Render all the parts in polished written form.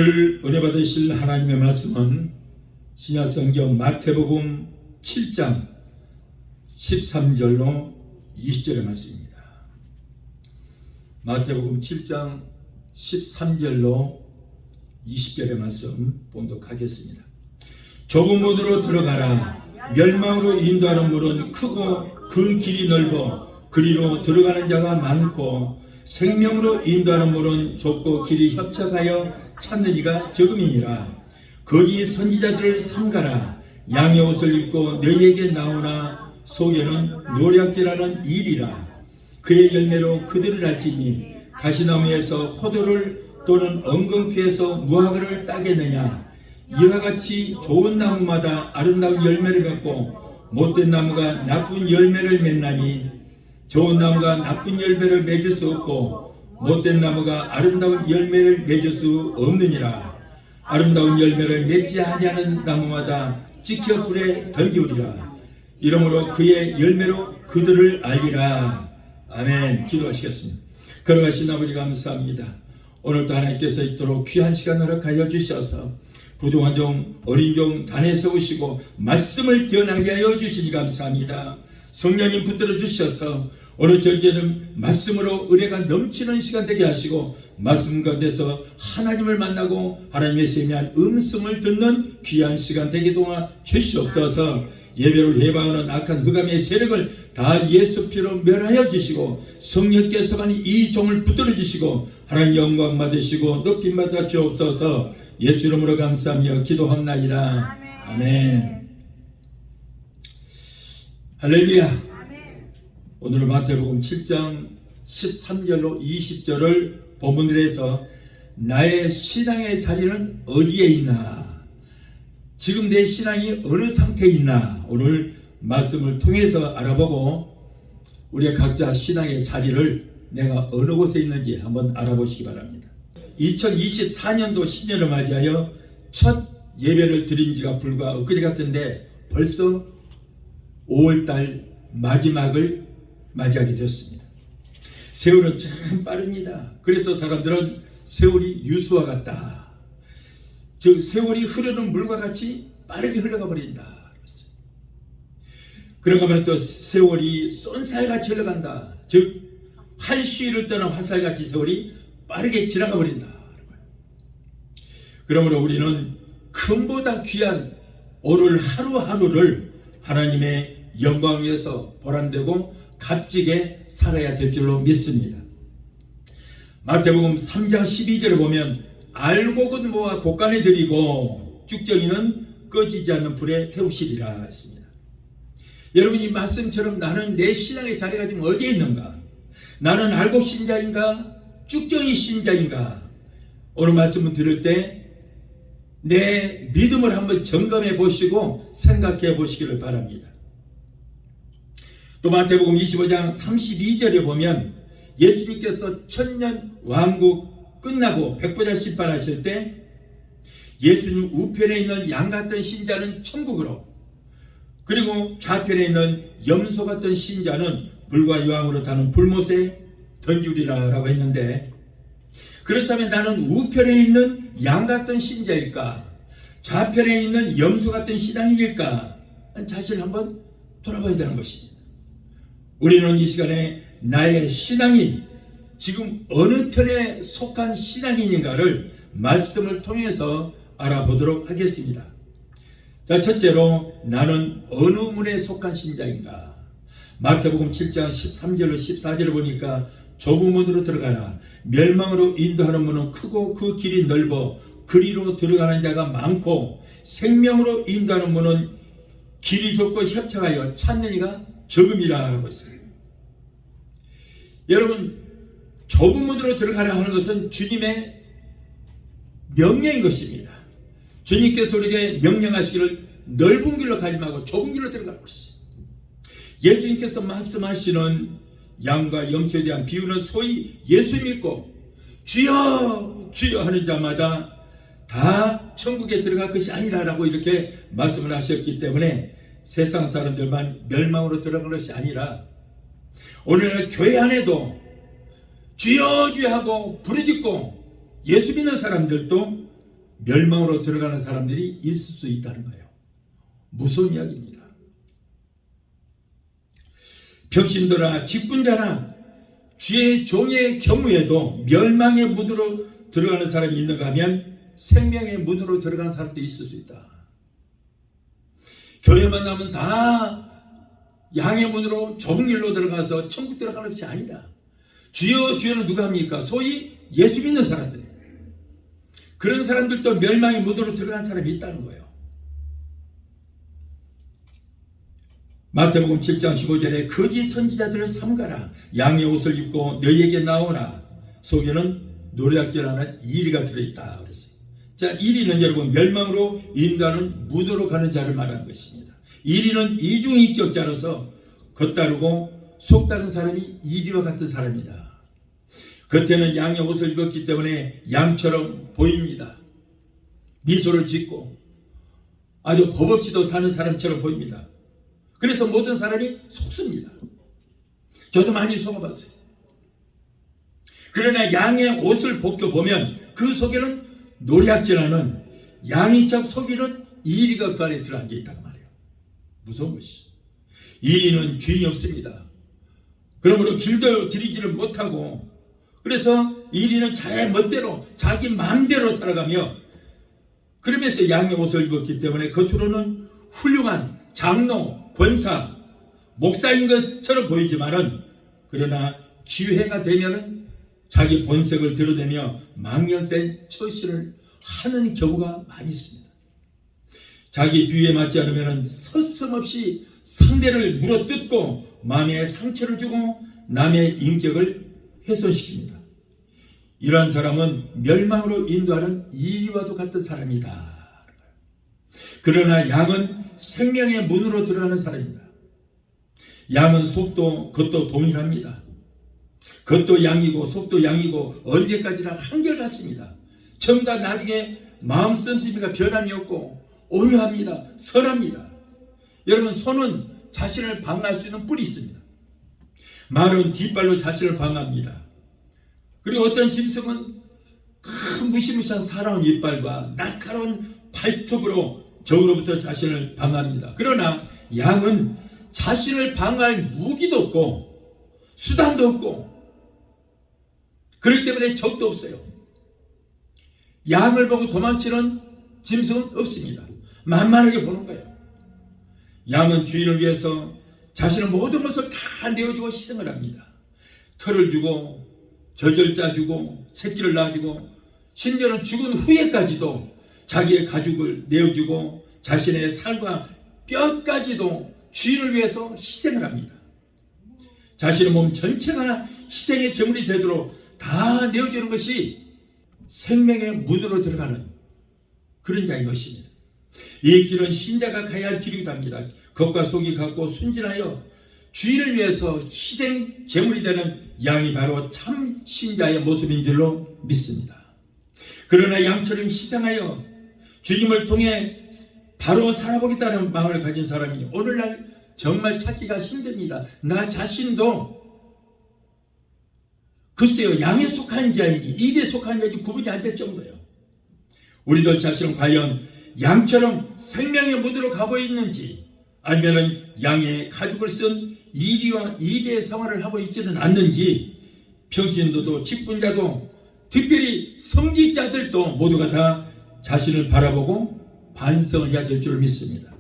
오늘 은혜 받으실 하나님의 말씀은 신약성경 마태복음 7장 13절로 20절의 말씀입니다. 마태복음 7장 13절로 20절의 말씀 봉독하겠습니다. 좁은 문으로 들어가라. 멸망으로 인도하는 문은 크고 그 길이 넓어 그리로 들어가는 자가 많고 생명으로 인도하는 문은 좁고 길이 협착하여 찾는 이가 적음이니라. 거기 선지자들을 삼가라. 양의 옷을 입고 너희에게 나오나 속에는 노략질하는 일이라. 그의 열매로 그들을 알지니 가시나무에서 포도를 또는 엉겅퀴에서 무화과를 따겠느냐. 이와 같이 좋은 나무마다 아름다운 열매를 맺고 못된 나무가 나쁜 열매를 맺나니 좋은 나무가 나쁜 열매를 맺을 수 없고 못된 나무가 아름다운 열매를 맺을 수 없느니라. 아름다운 열매를 맺지 아니하는 나무마다 찍혀 불에 던지우리라. 이러므로 그의 열매로 그들을 알리라. 아멘. 기도하시겠습니다. 걸어가신 아버지 감사합니다. 오늘도 하나님께서 있도록 귀한 시간 허락하여 주셔서 부족한 종 어린 종 단에 세우시고 말씀을 기원하게 하여 주시니 감사합니다. 성령님 붙들어 주셔서 오늘 절기에는 말씀으로 은혜가 넘치는 시간 되게 하시고 말씀 가운데서 하나님을 만나고 하나님의 세미한 음성을 듣는 귀한 시간 되게 도와 주시옵소서. 예배를 해방하는 악한 흑암의 세력을 다 예수 피로 멸하여 주시고 성령께서만 이 종을 붙들어 주시고 하나님 영광 받으시고 높임 받아 주옵소서. 예수 이름으로 감사하며 기도합나이다. 아멘. 할렐루야. 오늘은 마태복음 7장 13절로 20절을 본문으로 해서 나의 신앙의 자리는 어디에 있나, 지금 내 신앙이 어느 상태에 있나 오늘 말씀을 통해서 알아보고 우리가 각자 신앙의 자리를 내가 어느 곳에 있는지 한번 알아보시기 바랍니다. 2024년도 신년을 맞이하여 첫 예배를 드린 지가 불과 엊그제 같은데 벌써 5월달 마지막을 맞이하게 되었습니다. 세월은 참 빠릅니다. 그래서 사람들은 세월이 유수와 같다, 즉 세월이 흐르는 물과 같이 빠르게 흘러가 버린다. 그런가 하면 또 세월이 쏜살같이 흘러간다, 즉 활시위를 떠난 화살같이 세월이 빠르게 지나가 버린다. 그러므로 우리는 금보다 귀한 오늘 하루하루를 하나님의 영광 위해서 보람되고 값지게 살아야 될 줄로 믿습니다. 마태복음 3장 12절에 보면 알곡은 모아 곡간에 들이고 쭉정이는 꺼지지 않는 불에 태우시리라 했습니다. 여러분, 이 말씀처럼 나는 내 신앙의 자리가 지금 어디에 있는가? 나는 알곡 신자인가? 쭉정이 신자인가? 오늘 말씀을 들을 때 내 믿음을 한번 점검해 보시고 생각해 보시기를 바랍니다. 또 마태복음 25장 32절에 보면 예수님께서 천년 왕국 끝나고 백보자 심판하실 때 예수님 우편에 있는 양 같은 신자는 천국으로, 그리고 좌편에 있는 염소 같은 신자는 불과 유황으로 타는 불못에 던지리라 라고 했는데, 그렇다면 나는 우편에 있는 양 같은 신자일까, 좌편에 있는 염소 같은 신앙인일까? 자신을 한번 돌아봐야 되는 것입니다. 우리는 이 시간에 나의 신앙이 지금 어느 편에 속한 신앙인인가를 말씀을 통해서 알아보도록 하겠습니다. 자, 첫째로 나는 어느 문에 속한 신자인가? 마태복음 7장 13절로 14절을 보니까 좁은 문으로 들어가라. 멸망으로 인도하는 문은 크고 그 길이 넓어 그리로 들어가는 자가 많고 생명으로 인도하는 문은 길이 좁고 협착하여 찾는 이가 적음이라 하고 있어요. 여러분, 좁은 문으로 들어가라 하는 것은 주님의 명령인 것입니다. 주님께서 우리에게 명령하시기를 넓은 길로 가지 말고 좁은 길로 들어가라고 했어요. 예수님께서 말씀하시는 양과 염소에 대한 비유는 소위 예수 믿고 주여 주여 하는 자마다 다 천국에 들어갈 것이 아니라라고 이렇게 말씀을 하셨기 때문에 세상 사람들만 멸망으로 들어갈 것이 아니라 오늘날 교회 안에도 주여 주여 하고 부르짖고 예수 믿는 사람들도 멸망으로 들어가는 사람들이 있을 수 있다는 거예요. 무서운 이야기입니다. 병신도나 직분자나 주의 종의 경우에도 멸망의 문으로 들어가는 사람이 있는가 하면 생명의 문으로 들어가는 사람도 있을 수 있다. 교회만 나면 다 양의 문으로 좁은 길로 들어가서 천국 들어가는 것이 아니다. 주여 주여는 누가 합니까? 소위 예수 믿는 사람들이에요. 그런 사람들도 멸망의 문으로 들어간 사람이 있다는 거예요. 마태복음 7장 15절에 거짓 선지자들을 삼가라. 양의 옷을 입고 너희에게 나오나 속에는 노략질하는 이리가 들어있다 그랬어요. 자, 이리는 여러분 멸망으로 인도하는 문으로 가는 자를 말하는 것입니다. 이리는 이중인격자로서 겉다르고 속다른 사람이 이리와 같은 사람이다. 겉에는 양의 옷을 입었기 때문에 양처럼 보입니다. 미소를 짓고 아주 법 없이도 사는 사람처럼 보입니다. 그래서 모든 사람이 속습니다. 저도 많이 속아봤어요. 그러나 양의 옷을 벗겨보면 그 속에는 노략질하는 양인 척 속이는 이리가 그 안에 들어앉아 있다고 말해요. 무서운 것이죠. 이리는 주인이 없습니다. 그러므로 길도 들이지를 못하고, 그래서 이리는 자기 멋대로 자기 마음대로 살아가며, 그러면서 양의 옷을 입었기 때문에 겉으로는 훌륭한 장로, 권사, 목사인 것처럼 보이지만은 그러나 기회가 되면은 자기 본색을 드러내며 망령된 처신을 하는 경우가 많이 있습니다. 자기 비위에 맞지 않으면 서슴없이 상대를 물어뜯고 마음에 상처를 주고 남의 인격을 훼손시킵니다. 이러한 사람은 멸망으로 인도하는 이리와도 같은 사람이다. 그러나 양은 생명의 문으로 들어가는 사람입니다. 양은 속도 겉도 동일합니다. 겉도 양이고 속도 양이고 언제까지나 한결같습니다. 처음과 나중에 마음 씀씀이가 변함이 없고 온유합니다. 선합니다. 여러분, 소는 자신을 방어할 수 있는 뿔이 있습니다. 말은 뒷발로 자신을 방어합니다. 그리고 어떤 짐승은 큰 무시무시한 사나운 이빨과 날카로운 발톱으로 적으로부터 자신을 방어합니다. 그러나 양은 자신을 방어할 무기도 없고 수단도 없고 그렇기 때문에 적도 없어요. 양을 보고 도망치는 짐승은 없습니다. 만만하게 보는 거예요. 양은 주인을 위해서 자신의 모든 것을 다 내어주고 희생을 합니다. 털을 주고 젖을 짜주고 새끼를 낳아주고 심지어는 죽은 후에까지도 자기의 가죽을 내어주고 자신의 살과 뼈까지도 주인을 위해서 희생을 합니다. 자신의 몸 전체가 희생의 제물이 되도록 다 내어주는 것이 생명의 문으로 들어가는 그런 자인 것입니다. 이 길은 신자가 가야 할 길이기도 합니다. 겉과 속이 같고 순진하여 주인을 위해서 희생 제물이 되는 양이 바로 참 신자의 모습인 줄로 믿습니다. 그러나 양처럼 희생하여 주님을 통해 바로 살아보겠다는 마음을 가진 사람이 오늘날 정말 찾기가 힘듭니다. 나 자신도 글쎄요, 양에 속한 자인지 일에 속한 자인지 구분이 안 될 정도예요. 우리들 자신은 과연 양처럼 생명의 문으로 가고 있는지, 아니면 양의 가죽을 쓴 이리와 이리의 생활을 하고 있지는 않는지, 평신도도 직분자도 특별히 성직자들도 모두가 다 자신을 바라보고 반성을 해야 될 줄 믿습니다.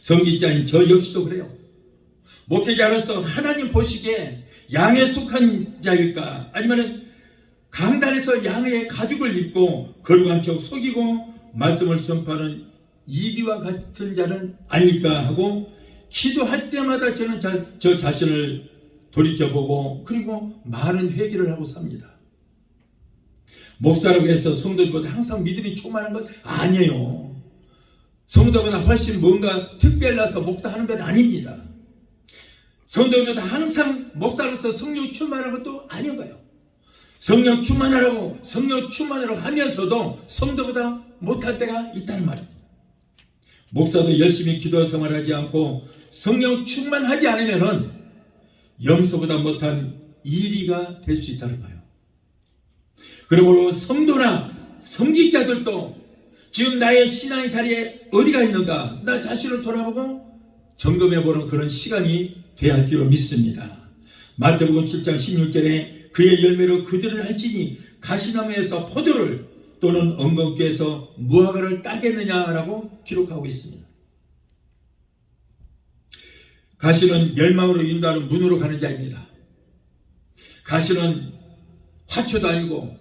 성직자인 저 역시도 그래요. 목회자로서 하나님 보시기에 양에 속한 자일까, 아니면 강단에서 양의 가죽을 입고 거룩한 척 속이고 말씀을 선포하는 이리와 같은 자는 아닐까 하고 기도할 때마다 저는 저 자신을 돌이켜보고 그리고 많은 회개를 하고 삽니다. 목사라고 해서 성도들보다 항상 믿음이 충만한 것 아니에요. 성도보다 훨씬 뭔가 특별해서 목사하는 건 아닙니다. 성도보다 항상 목사로서 성령 충만한 것도 아닌 거예요. 성령 충만하라고 하면서도 성도보다 못할 때가 있다는 말입니다. 목사도 열심히 기도 생활하지 않고 성령 충만하지 않으면 염소보다 못한 이리가 될 수 있다는 거예요. 그러므로 성도나 성직자들도 지금 나의 신앙의 자리에 어디가 있는가? 나 자신을 돌아보고 점검해보는 그런 시간이 돼야 할 줄로 믿습니다. 마태복음 7장 16절에 그의 열매로 그들을 알지니 가시나무에서 포도를 또는 엉겅퀴에서 무화과를 따겠느냐라고 기록하고 있습니다. 가시는 멸망으로 인도하는 문으로 가는 자입니다. 가시는 화초도 아니고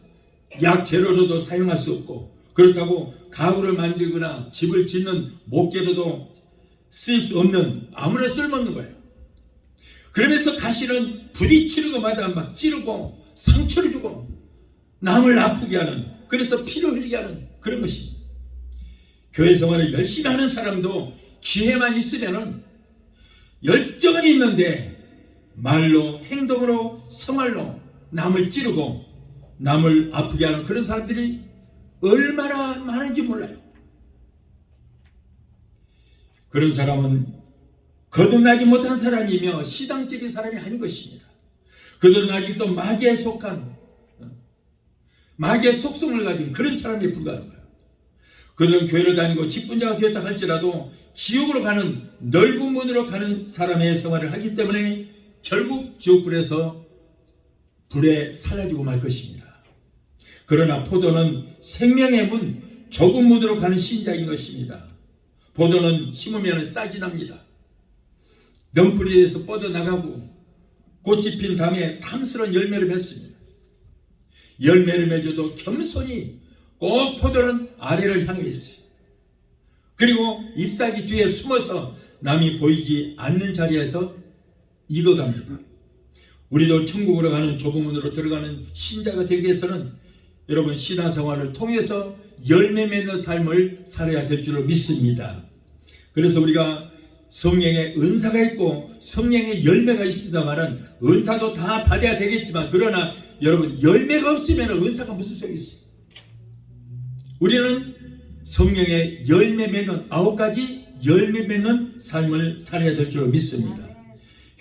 약 재료로도 사용할 수 없고, 그렇다고 가구를 만들거나 집을 짓는 목재로도 쓸 수 없는, 아무나 쓸모없는 거예요. 그러면서 가시는 부딪히는 것마다 막 찌르고 상처를 주고 남을 아프게 하는, 그래서 피를 흘리게 하는 그런 것입니다. 교회 생활을 열심히 하는 사람도 기회만 있으면은 열정은 있는데 말로, 행동으로, 생활로 남을 찌르고 남을 아프게 하는 그런 사람들이 얼마나 많은지 몰라요. 그런 사람은 거듭나지 못한 사람이며 시당적인 사람이 아닌 것입니다. 그들은 아직도 마귀에 속한, 마귀의 속성을 가진 그런 사람에 불과한 거예요. 그들은 교회를 다니고 직분자가 되었다 할지라도 지옥으로 가는 넓은 문으로 가는 사람의 생활을 하기 때문에 결국 지옥불에서 불에 살라지고 말 것입니다. 그러나 포도는 생명의 문, 좁은 문으로 가는 신자인 것입니다. 포도는 심으면 싹이 납니다. 넝풀이에서 뻗어나가고 꽃이 핀 다음에 탐스러운 열매를 맺습니다. 열매를 맺어도 겸손히 꼭 포도는 아래를 향해 있어요. 그리고 잎사귀 뒤에 숨어서 남이 보이지 않는 자리에서 익어갑니다. 우리도 천국으로 가는 좁은 문으로 들어가는 신자가 되기 위해서는 여러분 신앙생활을 통해서 열매 맺는 삶을 살아야 될 줄로 믿습니다. 그래서 우리가 성령의 은사가 있고 성령의 열매가 있습니다만은 은사도 다 받아야 되겠지만, 그러나 여러분 열매가 없으면 은사가 무슨 소용이 있어요? 우리는 성령의 열매 맺는 9가지 열매 맺는 삶을 살아야 될 줄로 믿습니다.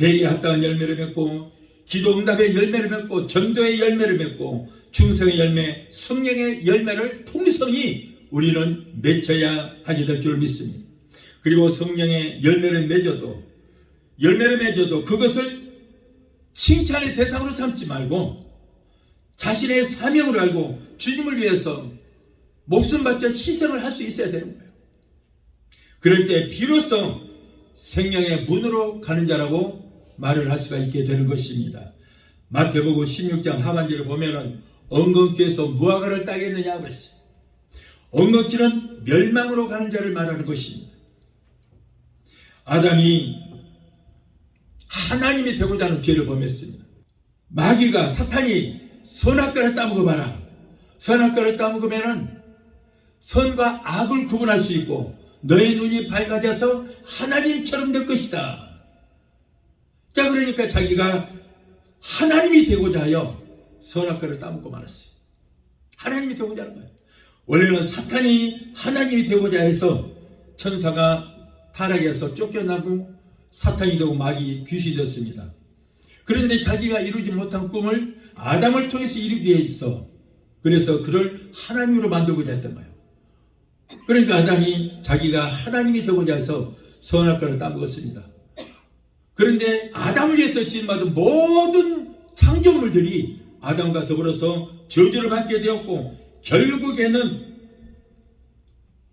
회개에 합당한 열매를 맺고, 기도 응답의 열매를 맺고, 전도의 열매를 맺고, 충성의 열매, 성령의 열매를 풍성히 우리는 맺어야 하게 될 줄 믿습니다. 그리고 성령의 열매를 맺어도 그것을 칭찬의 대상으로 삼지 말고 자신의 사명을 알고 주님을 위해서 목숨 바쳐 희생을 할 수 있어야 되는 거예요. 그럴 때 비로소 생명의 문으로 가는 자라고 말을 할 수가 있게 되는 것입니다. 마태복음 16장 하반절을 보면은 엉겅퀴에서 무화과를 따겠느냐 그랬어요. 엉겅퀴는 멸망으로 가는 자를 말하는 것입니다. 아담이 하나님이 되고자 하는 죄를 범했습니다. 마귀가, 사탄이 선악과를 따먹어봐라. 선악과를 따먹으면은 선과 악을 구분할 수 있고 너의 눈이 밝아져서 하나님처럼 될 것이다. 자, 그러니까 자기가 하나님이 되고자 하여 선악과를 따먹고 말았어요. 하나님이 되고자 하는 거예요. 원래는 사탄이 하나님이 되고자 해서 천사가 타락해서 쫓겨나고 사탄이 되고 마귀, 귀신이 되었습니다. 그런데 자기가 이루지 못한 꿈을 아담을 통해서 이루기 위해서, 그래서 그를 하나님으로 만들고자 했던 거예요. 그러니까 아담이 자기가 하나님이 되고자 해서 선악과를 따먹었습니다. 그런데 아담을 위해서 지음받은 모든 창조물들이 아담과 더불어서 저주를 받게 되었고, 결국에는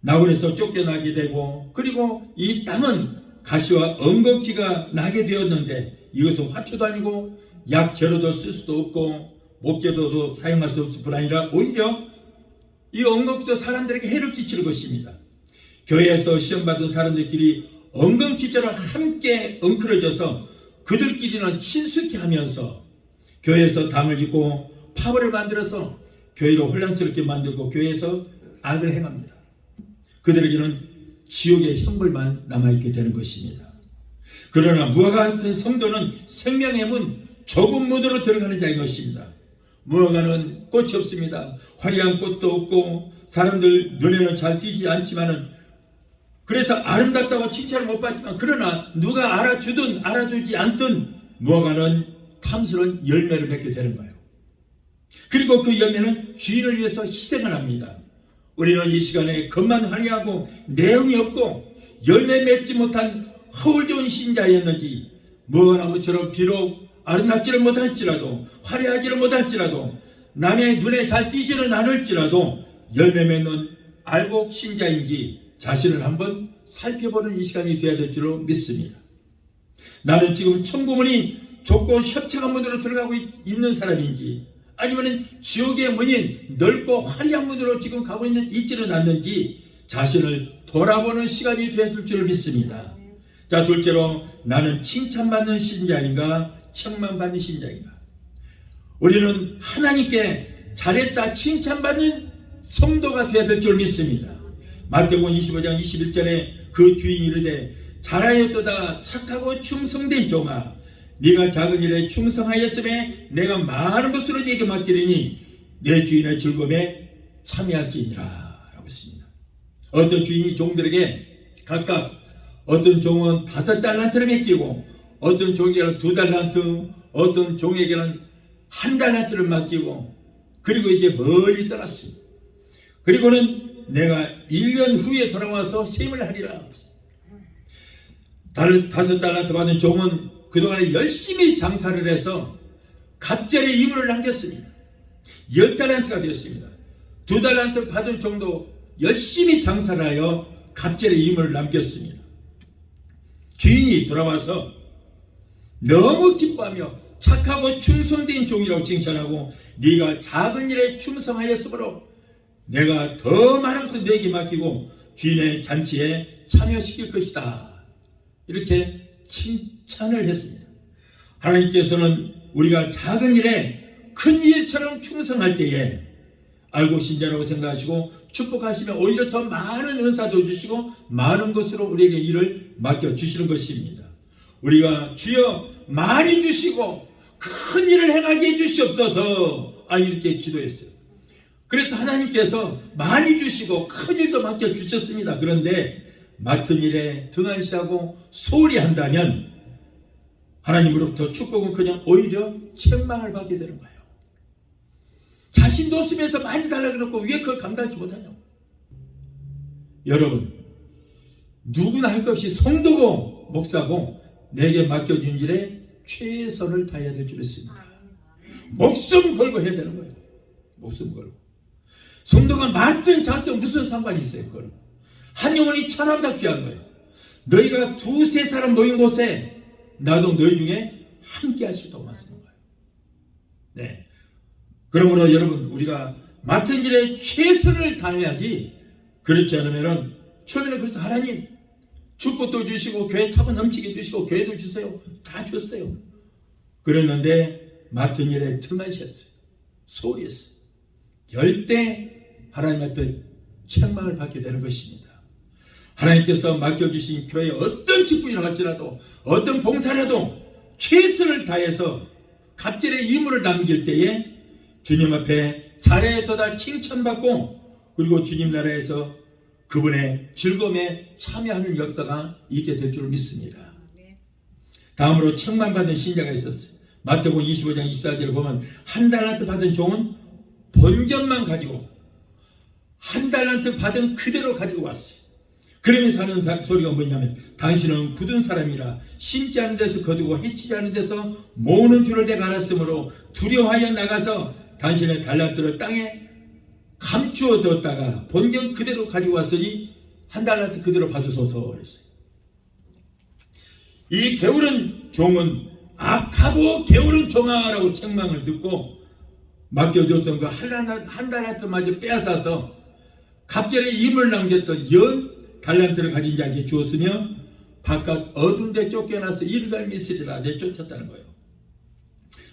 나원에서 쫓겨나게 되고, 그리고 이 땅은 가시와 엉겅퀴가 나게 되었는데, 이것은 화초도 아니고 약 재료도 쓸 수도 없고 목재로도 사용할 수 없을 뿐 아니라 오히려 이 엉겅퀴도 사람들에게 해를 끼칠 것입니다. 교회에서 시험받은 사람들끼리 엉겅퀴처럼 함께 엉클어져서 그들끼리는 친숙해 하면서 교회에서 담을 짓고 파벌을 만들어서 교회를 혼란스럽게 만들고 교회에서 악을 행합니다. 그들에게는 지옥의 형벌만 남아있게 되는 것입니다. 그러나 무화과 같은 성도는 생명의 문, 좁은 문으로 들어가는 자인 것입니다. 무화과는 꽃이 없습니다. 화려한 꽃도 없고 사람들 눈에는 잘 띄지 않지만은, 그래서 아름답다고 칭찬을 못 받지만, 그러나 누가 알아주든 알아주지 않든 무화과는 탐스러운 열매를 맺게 되는 거예요. 그리고 그 열매는 주인을 위해서 희생을 합니다. 우리는 이 시간에 겉만 화려하고 내용이 없고 열매 맺지 못한 허울 좋은 신자였는지 무화과나무처럼 비록 아름답지를 못할지라도 화려하지를 못할지라도 남의 눈에 잘 띄지는 않을지라도 열매 맺는 알곡 신자인지 자신을 한번 살펴보는 이 시간이 되어야 될 줄로 믿습니다. 나는 지금 천국문이 좁고 협착한 문으로 들어가고 있는 사람인지 아니면 지옥의 문이 넓고 화려한 문으로 지금 가고 있지는 않는지 자신을 돌아보는 시간이 되어야 될 줄을 믿습니다. 자, 둘째로 나는 칭찬받는 신자인가 책망받는 신자인가. 우리는 하나님께 잘했다 칭찬받는 성도가 되어야 될 줄 믿습니다. 마태복음 25장 21절에 그 주인이 이르되 잘하였도다 착하고 충성된 종아 네가 작은 일에 충성하였음에 내가 많은 것으로 네게 맡기리니 내 주인의 즐거움에 참여할지니라 라고 했습니다. 어떤 주인이 종들에게 각각 어떤 종은 5달란트를 맡기고 어떤 종에게는 2달란트 어떤 종에게는 1달란트를 맡기고 그리고 이제 멀리 떠났습니다. 그리고는 내가 1년 후에 돌아와서 세임을 하리라. 5달란트 받은 종은 그동안에 열심히 장사를 해서 갑절의 이물을 남겼습니다. 10달란트가 되었습니다. 2달란트 받은 종도 열심히 장사를 하여 갑절의 이물을 남겼습니다. 주인이 돌아와서 너무 기뻐하며 착하고 충성된 종이라고 칭찬하고 네가 작은 일에 충성하였으므로 내가 더 많은 것을 네게 맡기고 주인의 잔치에 참여시킬 것이다. 이렇게 칭찬을 했습니다. 하나님께서는 우리가 작은 일에 큰 일처럼 충성할 때에 알고 신자라고 생각하시고 축복하시면 오히려 더 많은 은사도 주시고 많은 것으로 우리에게 일을 맡겨주시는 것입니다. 우리가 주여 많이 주시고 큰 일을 행하게 해주시옵소서 이렇게 기도했어요. 그래서 하나님께서 많이 주시고 큰 일도 맡겨주셨습니다. 그런데 맡은 일에 등한시하고 소홀히 한다면 하나님으로부터 축복은 오히려 책망을 받게 되는 거예요. 자신도 없으면서 많이 달라고 그러고 왜 그걸 감당하지 못하냐고. 여러분 누구나 할 것 없이 성도고 목사고 내게 맡겨준 일에 최선을 다해야 될 줄 믿습니다. 목숨 걸고 해야 되는 거예요. 목숨 걸고. 성도가 많든 작든 무슨 상관이 있어요. 그거는. 한 영혼이 천하보다 귀한 거예요. 너희가 2-3사람 모인 곳에 나도 너희 중에 함께 하시도록 말씀한 거예요. 네. 그러므로 여러분 우리가 맡은 일에 최선을 다해야지 그렇지 않으면 처음에는 그래서 하나님 축복도 주시고 교회 차고 넘치게 주시고 교회도 주세요. 다 줬어요. 그랬는데 맡은 일에 등한시했어요. 소홀히 했어요. 절대 하나님 앞에 책망을 받게 되는 것입니다. 하나님께서 맡겨주신 교회에 어떤 직분이라 할지라도 어떤 봉사라도 최선을 다해서 갑절의 임무를 남길 때에 주님 앞에 잘해도다 칭찬받고 그리고 주님 나라에서 그분의 즐거움에 참여하는 역사가 있게 될 줄 믿습니다. 다음으로 책망받은 신자가 있었어요. 마태복음 25장 24절을 보면 1달란트 받은 종은 본전만 가지고 1달란트 받은 그대로 가지고 왔어요. 그러면서 하는 소리가 뭐냐면 당신은 굳은 사람이라 심지 않은 데서 거두고 해치지 않은 데서 모으는 줄을 내가 알았으므로 두려워하여 나가서 당신의 달란트를 땅에 감추어 뒀다가 본전 그대로 가지고 왔으니 1달란트 그대로 받으소서 그랬어요. 이 게으른 종은 악하고 게으른 종아라고 책망을 듣고 맡겨줬던 그 1달란트마저 빼앗아서 갑절의 임을 남겼던 10달란트를 가진 자에게 주었으며 바깥 어두운 데 쫓겨나서 이르갈 미스리라 내쫓았다는 거예요.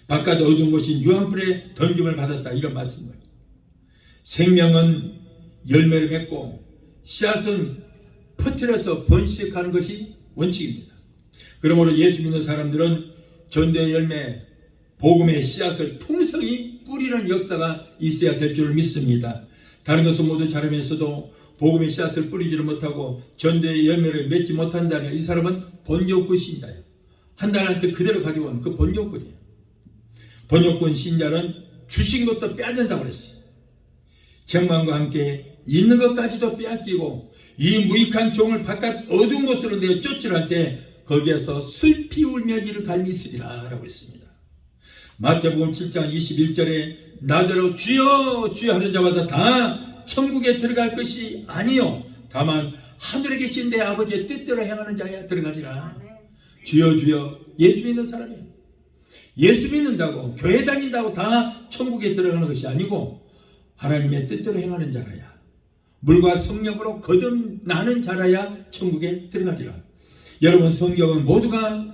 바깥 어두운 곳인 유황불에 던짐을 받았다 이런 말씀입니다. 생명은 열매를 맺고 씨앗은 퍼뜨려서 번식하는 것이 원칙입니다. 그러므로 예수 믿는 사람들은 전도의 열매, 복음의 씨앗을 풍성히 뿌리는 역사가 있어야 될 줄 믿습니다. 다른 것은 모두 잘하면서도 복음의 씨앗을 뿌리지를 못하고 전도의 열매를 맺지 못한다면 이 사람은 번역군 신자예요. 1달란트 그대로 가지고 온 그 번역군이에요. 번역군 신자는 주신 것도 빼앗는다고 그랬어요. 책망과 함께 있는 것까지도 빼앗기고 이 무익한 종을 바깥 어두운 곳으로 내어 쫓으라 때 거기에서 슬피 울며 이를 갈미으리라 라고 했습니다. 마태복음 7장 21절에 나더러 주여 주여 하는 자마다 다 천국에 들어갈 것이 아니요 다만 하늘에 계신 내 아버지의 뜻대로 행하는 자야 들어가리라. 주여 주여 예수 믿는 사람이에요. 예수 믿는다고 교회 다닌다고 다 천국에 들어가는 것이 아니고 하나님의 뜻대로 행하는 자라야, 물과 성령으로 거듭나는 자라야 천국에 들어가리라. 여러분, 성경은 모두가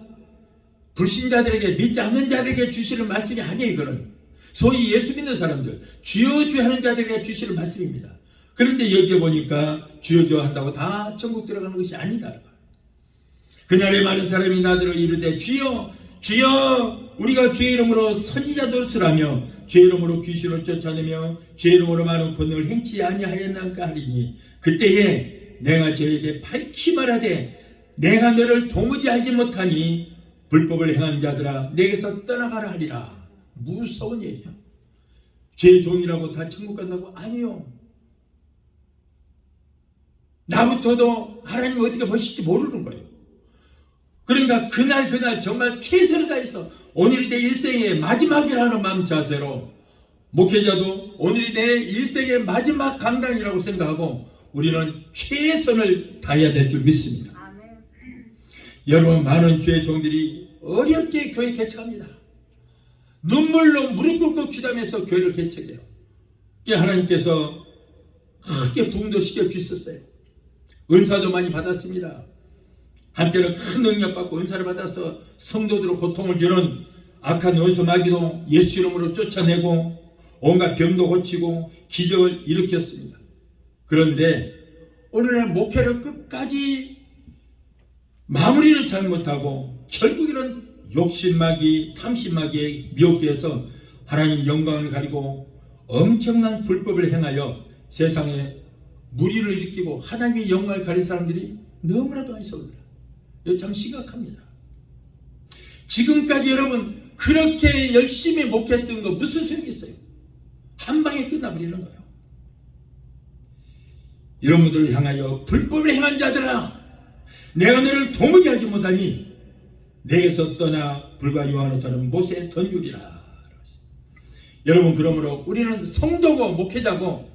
불신자들에게, 믿지 않는 자들에게 주시는 말씀이 아니에요. 이거는 소위 예수 믿는 사람들, 주여 주여 하는 자들에게 주시는 말씀입니다. 그런데 여기에 보니까 주여 주여 한다고 다 천국 들어가는 것이 아니다. 그날에 많은 사람이 나더러 이르되 주여 주여 우리가 주의 이름으로 선지자 노릇을하며 주의 이름으로 귀신을 쫓아내며 주의 이름으로 많은 권능을 행치 아니하였나까 하리니 그때에 내가 저에게 밝히 말하되 내가 너를 도무지 알지 못하니 불법을 행한 자들아 내게서 떠나가라 하리라. 무서운 얘기야. 죄 종이라고 다 천국 간다고? 아니요. 나부터도 하나님 어떻게 보실지 모르는 거예요. 그러니까 그날 정말 최선을 다해서 오늘이 내 일생의 마지막이라는 마음 자세로, 목회자도 오늘이 내 일생의 마지막 강단이라고 생각하고 우리는 최선을 다해야 될 줄 믿습니다. 아멘. 여러분, 많은 주의 종들이 어렵게 교회 개척합니다. 눈물로 무릎 꿇고 기도하면서 교회를 개척해요. 하나님께서 크게 부흥도 시켜주셨어요. 은사도 많이 받았습니다. 한때는 큰 능력받고 은사를 받아서 성도들을 고통을 주는 악한 원수 마귀도 예수 이름으로 쫓아내고 온갖 병도 고치고 기적을 일으켰습니다. 그런데 오늘날 목회를 끝까지 마무리를 잘못하고 결국에는 욕심마귀, 탐심마귀에 미혹되어서 하나님 영광을 가리고 엄청난 불법을 행하여 세상에 무리를 일으키고 하나님의 영광을 가린 사람들이 너무나도 많이 있습니다. 이거 참 심각합니다. 지금까지 여러분 그렇게 열심히 목회했던 거 무슨 소용이 있어요? 한 방에 끝나버리는 거예요. 여러분들을 향하여 불법을 행한 자들아 내가 너를 도무지 알지 못하니 내게서 떠나 불과 요한처럼 못에 던주리라. 여러분, 그러므로 우리는 성도고 목회자고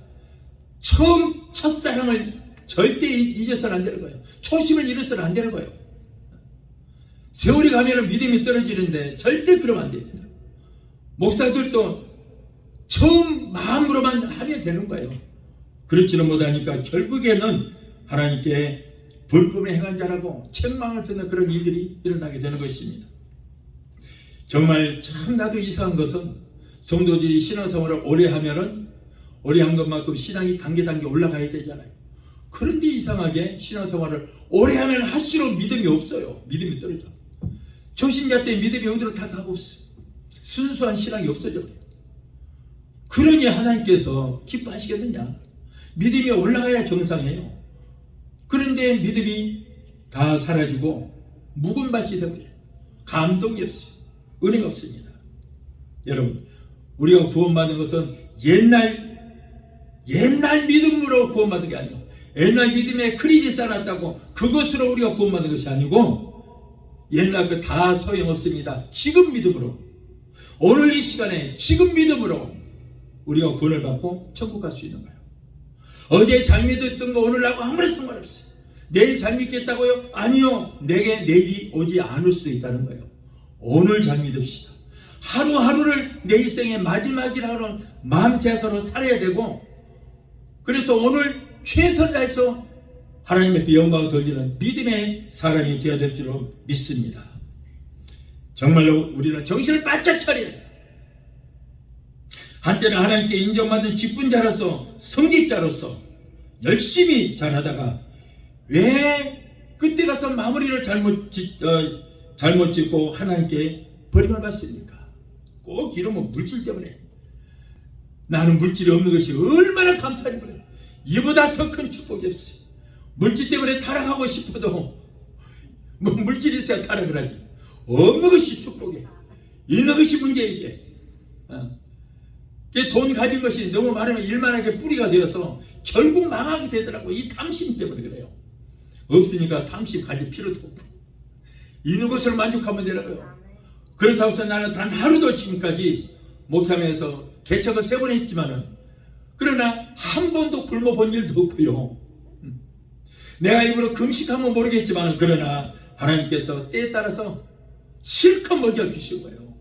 첫사랑을 절대 잊어서는 안 되는 거예요. 초심을 잃어서는 안 되는 거예요. 세월이 가면 믿음이 떨어지는데 절대 그러면 안 됩니다. 목사들도 처음 마음으로만 하면 되는 거예요. 그렇지는 못하니까 결국에는 하나님께 불법에 행한 자라고 책망을 듣는 그런 일들이 일어나게 되는 것입니다. 정말 참 나도 이상한 것은 성도들이 신앙생활을 오래 하면은 오래 한 것만큼 신앙이 단계 올라가야 되잖아요. 그런데 이상하게 신앙생활을 오래 하면 할수록 믿음이 없어요. 믿음이 떨어져. 초신자 때 믿음이 어디로 다 가고 없어. 순수한 신앙이 없어져요. 그러니 하나님께서 기뻐하시겠느냐? 믿음이 올라가야 정상이에요. 그런데 믿음이 다 사라지고 묵은 밭이 되버려요. 감동이 없어요. 은혜가 없습니다. 여러분, 우리가 구원받은 것은 옛날 믿음으로 구원받은 게 아니에요. 옛날 믿음에 크리디 쌓았다고 그것으로 우리가 구원받은 것이 아니고 옛날 그 다 소용없습니다. 지금 믿음으로, 오늘 이 시간에 지금 믿음으로 우리가 구원을 받고 천국 갈 수 있는 거예요. 어제 잘 믿었던 거 오늘하고 아무런 상관없어요. 내일 잘 믿겠다고요? 아니요. 내게 내일이 오지 않을 수도 있다는 거예요. 오늘 잘 믿읍시다. 하루하루를 내 일생의 마지막이라는 마음 제사로 살아야 되고, 그래서 오늘 최선을 다해서 하나님의 영광을 돌리는 믿음의 사람이 되어야 될 줄로 믿습니다. 정말로 우리는 정신을 바짝 차려야 돼요. 한때는 하나님께 인정받은 직분자로서, 성직자로서 열심히 잘하다가 왜 그때 가서 마무리를 잘못 짓고 하나님께 버림을 받습니까? 꼭 이러면 물질 때문에. 나는 물질이 없는 것이 얼마나 감사한 거예요. 이보다 더 큰 축복이 없어요. 물질 때문에 타락하고 싶어도 뭐 물질이 있어야 타락을 하지. 없는 것이 축복이에요. 있는 것이 문제이게. 돈 가진 것이 너무 많으면 일만하게 뿌리가 되어서 결국 망하게 되더라고. 이 탐심 때문에 그래요. 없으니까 탐심 가질 필요도 없고 있는 것으로 만족하면 되라고요. 그렇다고 해서 나는 단 하루도 지금까지 목회하면서 개척을 3번 했지만은 그러나 한 번도 굶어본 일도 없고요. 내가 일부러 금식하면 모르겠지만은 그러나 하나님께서 때에 따라서 실컷 먹여주신 거예요.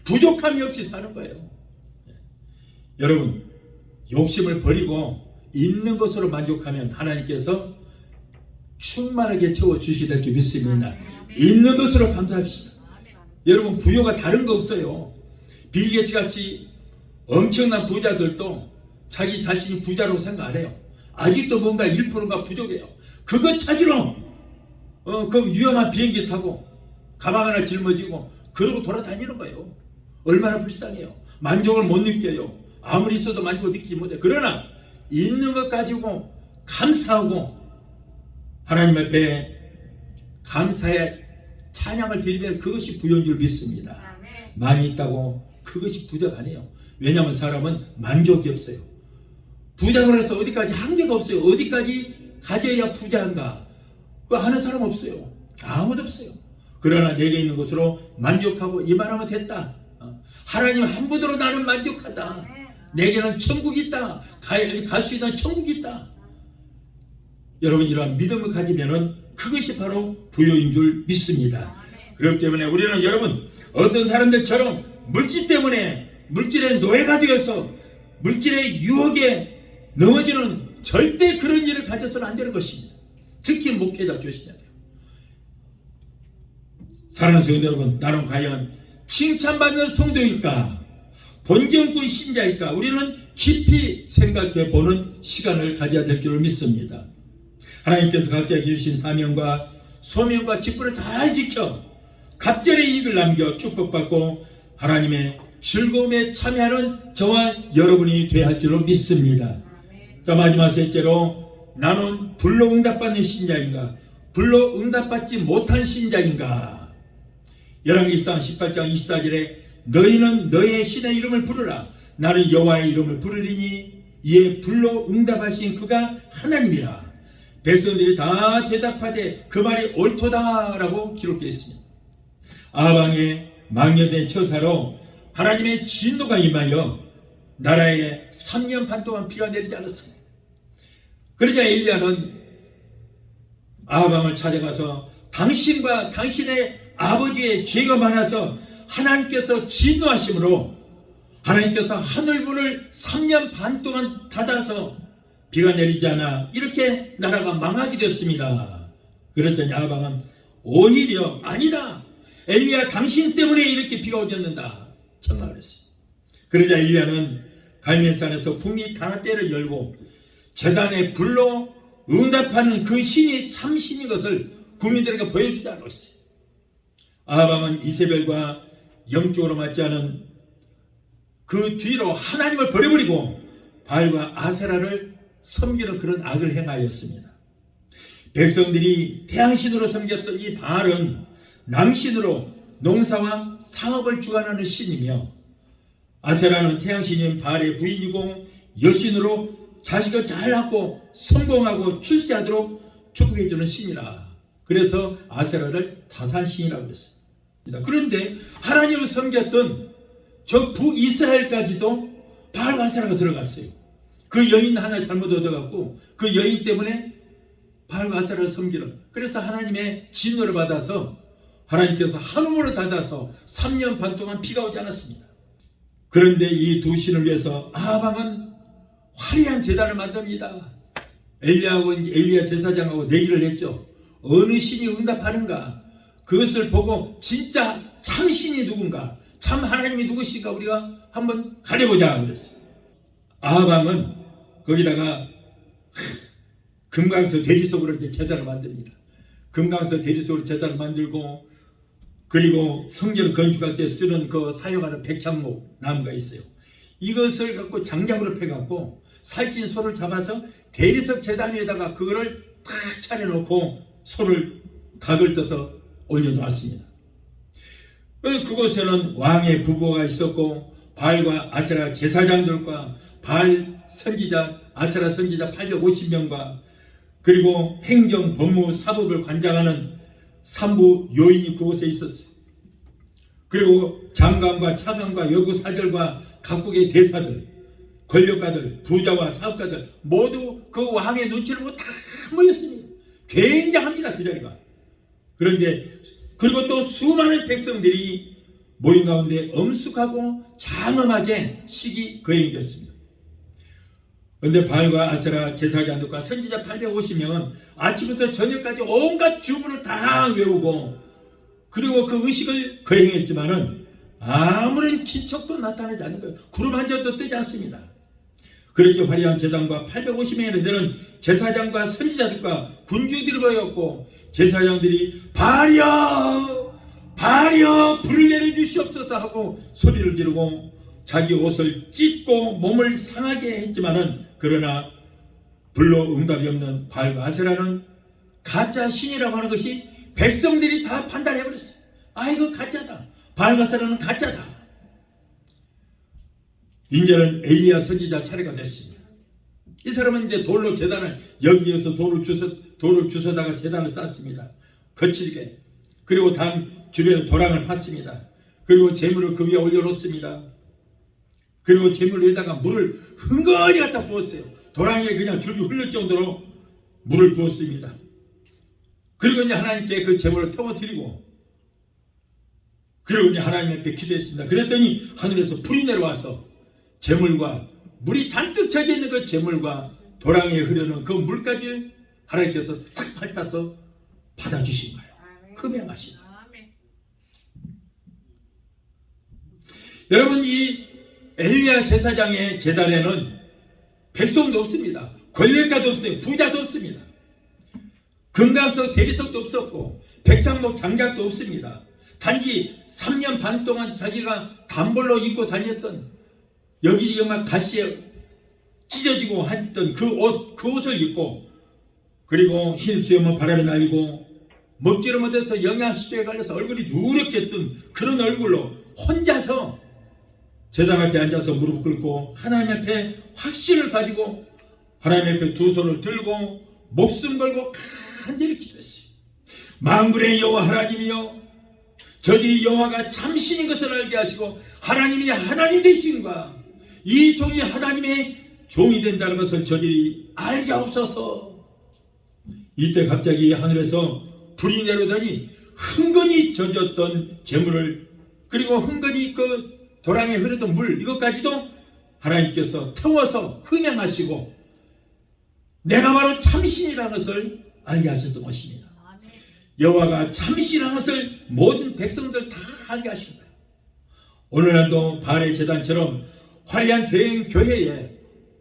부족함이 없이 사는 거예요. 여러분, 욕심을 버리고 있는 것으로 만족하면 하나님께서 충만하게 채워주시게 될 줄 믿습니다. 있는 것으로 감사합시다. 여러분, 부여가 다른 거 없어요. 빌 게이츠 같이 엄청난 부자들도 자기 자신이 부자라고 생각 안 해요. 아직도 뭔가 1%가 부족해요. 그거 찾으러 그 위험한 비행기 타고 가방 하나 짊어지고 그러고 돌아다니는 거예요. 얼마나 불쌍해요. 만족을 못 느껴요. 아무리 있어도 만족을 느끼지 못해. 그러나 있는 것 가지고 감사하고 하나님 앞에 감사의 찬양을 드리면 그것이 부여인 줄 믿습니다. 많이 있다고 그것이 부자가 아니에요. 왜냐하면 사람은 만족이 없어요. 부자로 해서 어디까지 한계가 없어요. 어디까지 가져야 부자한가 그거 하는 사람 없어요. 아무도 없어요. 그러나 내게 있는 것으로 만족하고 이만하면 됐다. 하나님 한 분으로 나는 만족하다. 내게는 천국이 있다. 갈 수 있는 천국이 있다. 여러분, 이러한 믿음을 가지면은 그것이 바로 부여인 줄 믿습니다. 그렇기 때문에 우리는 여러분, 어떤 사람들처럼 물질 때문에 물질의 노예가 되어서 물질의 유혹에 넘어지는 절대 그런 일을 가져서는 안 되는 것입니다. 특히 목회자 조심해야 돼요. 사랑하는 성도 여러분, 나는 과연 칭찬받는 성도일까? 본정꾼 신자일까? 우리는 깊이 생각해 보는 시간을 가져야 될 줄 믿습니다. 하나님께서 각자에게 주신 사명과 소명과 직분을 잘 지켜 갑절의 이익을 남겨 축복받고 하나님의 즐거움에 참여하는 저와 여러분이 되어야 할 줄로 믿습니다. 자, 마지막 셋째로, 나는 불로 응답받는 신자인가? 불로 응답받지 못한 신자인가? 열왕기상 18장 24절에 너희는 너의 신의 이름을 부르라. 나는 여호와의 이름을 부르리니 이에 불로 응답하신 그가 하나님이라. 백성들이 다 대답하되 그 말이 옳도다라고 기록되어 있습니다. 아방의 망령된 처사로 하나님의 진노가 임하여 나라에 3년 반 동안 비가 내리지 않았습니다. 그러자 엘리야는 아방을 찾아가서 당신과 당신의 아버지의 죄가 많아서 하나님께서 진노하심으로 하나님께서 하늘문을 3년 반 동안 닫아서 비가 내리지 않아 이렇게 나라가 망하게 됐습니다. 그랬더니 아방은 오히려 아니다, 엘리야 당신 때문에 이렇게 비가 오지 않는다 천망을 했어요. 그러자 엘리야는 갈멜산에서 국립 단합대를 열고 제단의 불로 응답하는 그 신이 참신인 것을 국민들에게 보여주자고 했어요. 아방은 이세벨과 영적으로 맞지 않은 그 뒤로 하나님을 버려버리고 바알과 아세라를 섬기는 그런 악을 행하였습니다. 백성들이 태양신으로 섬겼던 이 바알은 남신으로 농사와 사업을 주관하는 신이며 아세라는 태양신인 바알의 부인이고 여신으로 자식을 잘 낳고 성공하고 출세하도록 축복해주는 신이라. 그래서 아세라를 다산신이라고 했습니다. 그런데 하나님을 섬겼던 저 북이스라엘까지도 바알과 아세라가 들어갔어요. 그 여인 하나 잘못 얻어갖고 그 여인 때문에 바알과 아세라를 섬기는, 그래서 하나님의 진노를 받아서 하나님께서 하늘문을 닫아서 3년 반 동안 비가 오지 않았습니다. 그런데 이 두 신을 위해서 아방은 화려한 제단을 만듭니다. 엘리야 제사장하고 내기를 했죠. 어느 신이 응답하는가, 그것을 보고 진짜 참신이 누군가, 참 하나님이 누구신가 우리가 한번 가려보자 그랬어요. 아방은 거기다가 금강석 대리석으로 이제 제단을 만듭니다. 금강석 대리석으로 제단을 만들고, 그리고 성전 건축할 때 쓰는 그 사용하는 백향목 나무가 있어요. 이것을 갖고 장작으로 패갖고 살찐 소를 잡아서 대리석 제단 위에다가 그거를 탁 차려놓고 소를 각을 떠서 올려놓았습니다. 그곳에는 왕의 부부가 있었고 바알과 아세라 제사장들과 바알 선지자, 아세라 선지자 850명과 그리고 행정, 법무, 사법을 관장하는 산부 요인이 그곳에 있었어요. 그리고 장관과 차관과 외국 사절과 각국의 대사들, 권력가들, 부자와 사업가들 모두 그 왕의 눈치를 보고 다 모였습니다. 굉장합니다, 그 자리가. 그런데 그리고 또 수많은 백성들이 모인 가운데 엄숙하고 장엄하게 시기 거행되었습니다. 그런데 바알과 아세라 제사장들과 선지자 850명은 아침부터 저녁까지 온갖 주문을 다 외우고 그리고 그 의식을 거행했지만은 아무런 기척도 나타나지 않는 거예요. 구름 한 점도 뜨지 않습니다. 그렇게 화려한 제단과 850명이 되는 제사장과 선지자들과 군주들이 모였고 제사장들이 바알이여 바알이여 불을 내려주시옵소서 하고 소리를 지르고 자기 옷을 찢고 몸을 상하게 했지만은 그러나 불로 응답이 없는 바알과 아세라는 가짜 신이라고 하는 것이 백성들이 다 판단해버렸어요. 아, 이거 가짜다. 바알과 아세라는 가짜다. 이제는 엘리야 선지자 차례가 됐습니다. 이 사람은 이제 돌로 제단을 여기에서 돌을 주워다가 제단을 쌓습니다. 거칠게. 그리고 단 주변에 도랑을 팠습니다. 그리고 재물을 그 위에 올려놓습니다. 그리고 재물 위에다가 물을 흥건히 갖다 부었어요. 도랑에 그냥 줄줄 흘릴 정도로 물을 부었습니다. 그리고 이제 하나님께 그 재물을 터뜨리고 그리고 이제 하나님 앞에 기도했습니다. 그랬더니 하늘에서 불이 내려와서 재물과 물이 잔뜩 젖어 있는 그 재물과 도랑에 흐르는 그 물까지 하나님께서 싹 핥아서 받아주신 거예요. 흠양하신. 여러분, 이 엘리야 제사장의 제단에는 백성도 없습니다. 권력가도 없어요. 부자도 없습니다. 금강석 대리석도 없었고 백장목 장작도 없습니다. 단지 3년 반 동안 자기가 단벌로 입고 다녔던 여기저기 가시에 찢어지고 했던 그 옷을 입고 그리고 흰 수염은 바람에 날리고 먹지를 못해서 영양실조에 걸려서 얼굴이 누렇게 뜬 그런 얼굴로 혼자서 제단 앞에 앉아서 무릎 꿇고 하나님 앞에 확신을 가지고 하나님 앞에 두 손을 들고 목숨 걸고 간절히 기도했어요. 만군의 여호와 하나님이여, 저들이 여호와가 참신인 것을 알게 하시고 하나님이 하나님 되신가 이 종이 하나님의 종이 된다는 것을 저들이 알게 하옵소서. 이때 갑자기 하늘에서 불이 내려오더니 흥건히 젖었던 재물을 그리고 흥건히 그 도랑에 흐르던 물 이것까지도 하나님께서 태워서 흠양하시고 내가 바로 참신이라는 것을 알게 하셨던 것입니다. 여호와가 참신이라는 것을 모든 백성들 다 알게 하신 거예요. 오늘날도 바알의 제단처럼 화려한 대형 교회에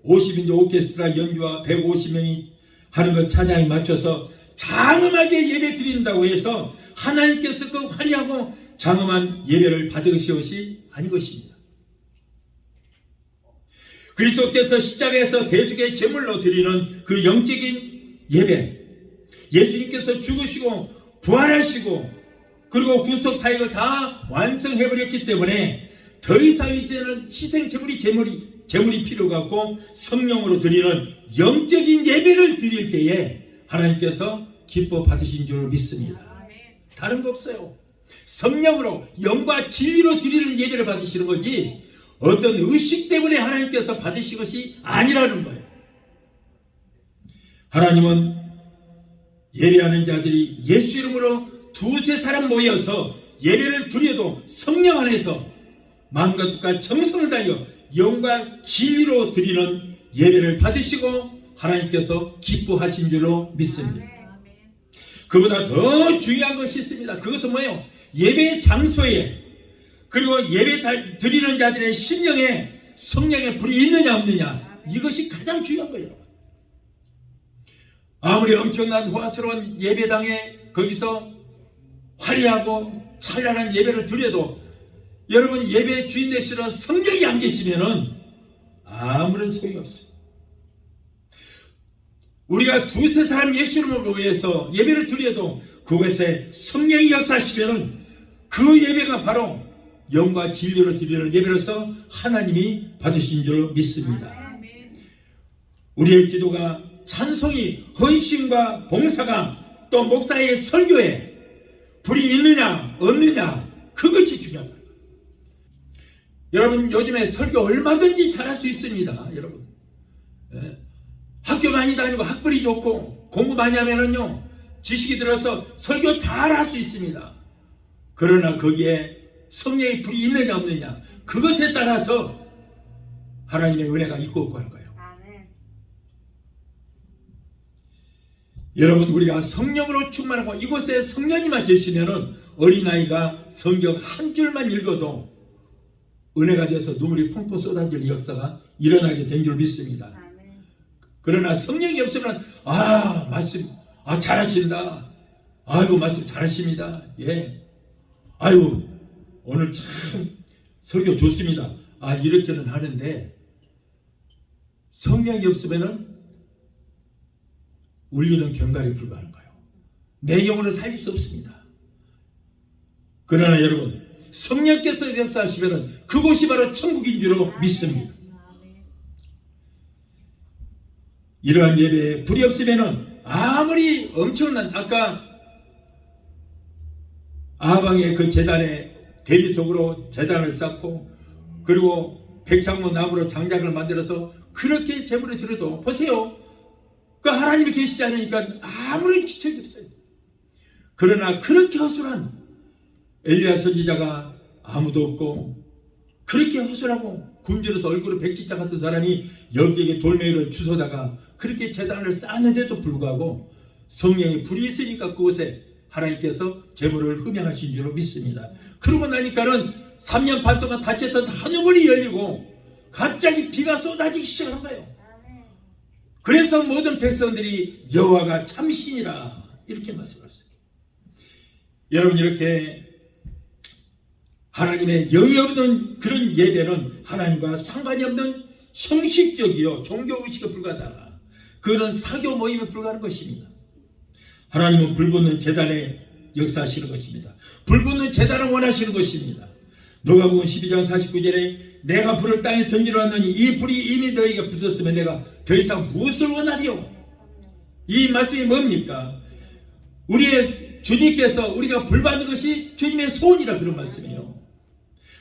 50인조 오케스트라 연주와 150명이 하는 것 찬양에 맞춰서 장엄하게 예배 드린다고 해서 하나님께서 그 화려하고 장엄한 예배를 받으신 것이 아닌 것입니다. 그리스도께서 십자가에서 대속의 제물로 드리는 그 영적인 예배, 예수님께서 죽으시고 부활하시고 그리고 구속 사역을 다 완성해버렸기 때문에 더 이상 이제는 희생 제물이 필요가 없고 성령으로 드리는 영적인 예배를 드릴 때에 하나님께서 기뻐 받으신 줄 믿습니다. 다른 거 없어요. 성령으로 영과 진리로 드리는 예배를 받으시는 거지 어떤 의식 때문에 하나님께서 받으신 것이 아니라는 거예요. 하나님은 예배하는 자들이 예수 이름으로 두세 사람 모여서 예배를 드려도 성령 안에서 마음과 뜻과 정성을 다하여 영과 진리로 드리는 예배를 받으시고 하나님께서 기뻐하신 줄로 믿습니다. 그보다 더 중요한 것이 있습니다. 그것은 뭐예요? 예배 장소에 그리고 예배 드리는 자들의 심령에 성령의 불이 있느냐 없느냐 이것이 가장 중요한 거예요. 아무리 엄청난 호화스러운 예배당에 거기서 화려하고 찬란한 예배를 드려도 여러분 예배 주인 되시는 성령이 안 계시면은 아무런 소용이 없어요. 우리가 두세 사람 예수 이름으로 위해서 예배를 드려도 그곳에 성령이 역사하시면은 그 예배가 바로 영과 진리로 드리는 예배로서 하나님이 받으신 줄로 믿습니다. 우리의 기도가 찬송이, 헌신과 봉사가 또 목사의 설교에 불이 있느냐 없느냐 그것이 중요합니다. 여러분 요즘에 설교 얼마든지 잘할 수 있습니다. 여러분 학교 많이 다니고 학벌이 좋고 공부 많이 하면은요 지식이 들어서 설교 잘할 수 있습니다. 그러나 거기에 성령의 불이 있느냐 없느냐 그것에 따라서 하나님의 은혜가 있고 없고 하는 거예요. 여러분 우리가 성령으로 충만하고 이곳에 성령님만 계시면은 어린아이가 성경 한 줄만 읽어도 은혜가 돼서 눈물이 펑펑 쏟아지는 역사가 일어나게 된 줄 믿습니다. 그러나 성령이 없으면 말씀 잘하신다. 아이고 말씀 잘하십니다. 예. 아이고 오늘 참 설교 좋습니다. 이렇게는 하는데 성령이 없으면은 울리는 경갈에 불과한 거예요. 내 영혼을 살릴 수 없습니다. 그러나 여러분 성령께서 역사하시면 그곳이 바로 천국인 줄로 믿습니다. 이러한 예배에 불이 없으면 아무리 엄청난 아까 아방의 그 제단에 대리 속으로 제단을 쌓고 그리고 백향로 나무로 장작을 만들어서 그렇게 제물을 드려도 보세요. 그 하나님이 계시지 않으니까 아무런 기척이 없어요. 그러나 그렇게 허술한 엘리야 선지자가 아무도 없고 그렇게 허술하고 굶주려서 얼굴에 백지자 같은 사람이 여기에 돌멩이를 주워다가 그렇게 제단을 쌓는데도 불구하고 성령의 불이 있으니까 그곳에 하나님께서 제물을 흠양하신 줄로 믿습니다. 그러고 나니까는 3년 반 동안 닫혔던 하늘문이 열리고 갑자기 비가 쏟아지기 시작한 거예요. 그래서 모든 백성들이 여호와가 참신이라 이렇게 말씀하셨어요. 여러분 이렇게 하나님의 영이 없는 그런 예배는 하나님과 상관이 없는 형식적이요 종교의식에 불과하다. 그런 사교 모임에 불과한 것입니다. 하나님은 불붙는 제단에 역사하시는 것입니다. 불붙는 제단을 원하시는 것입니다. 누가복음 12장 49절에 내가 불을 땅에 던지러 왔느니 이 불이 이미 너희에게 붙었으면 내가 더 이상 무엇을 원하리요? 이 말씀이 뭡니까? 우리의 주님께서 우리가 불 받는 것이 주님의 소원이라 그런 말씀이에요.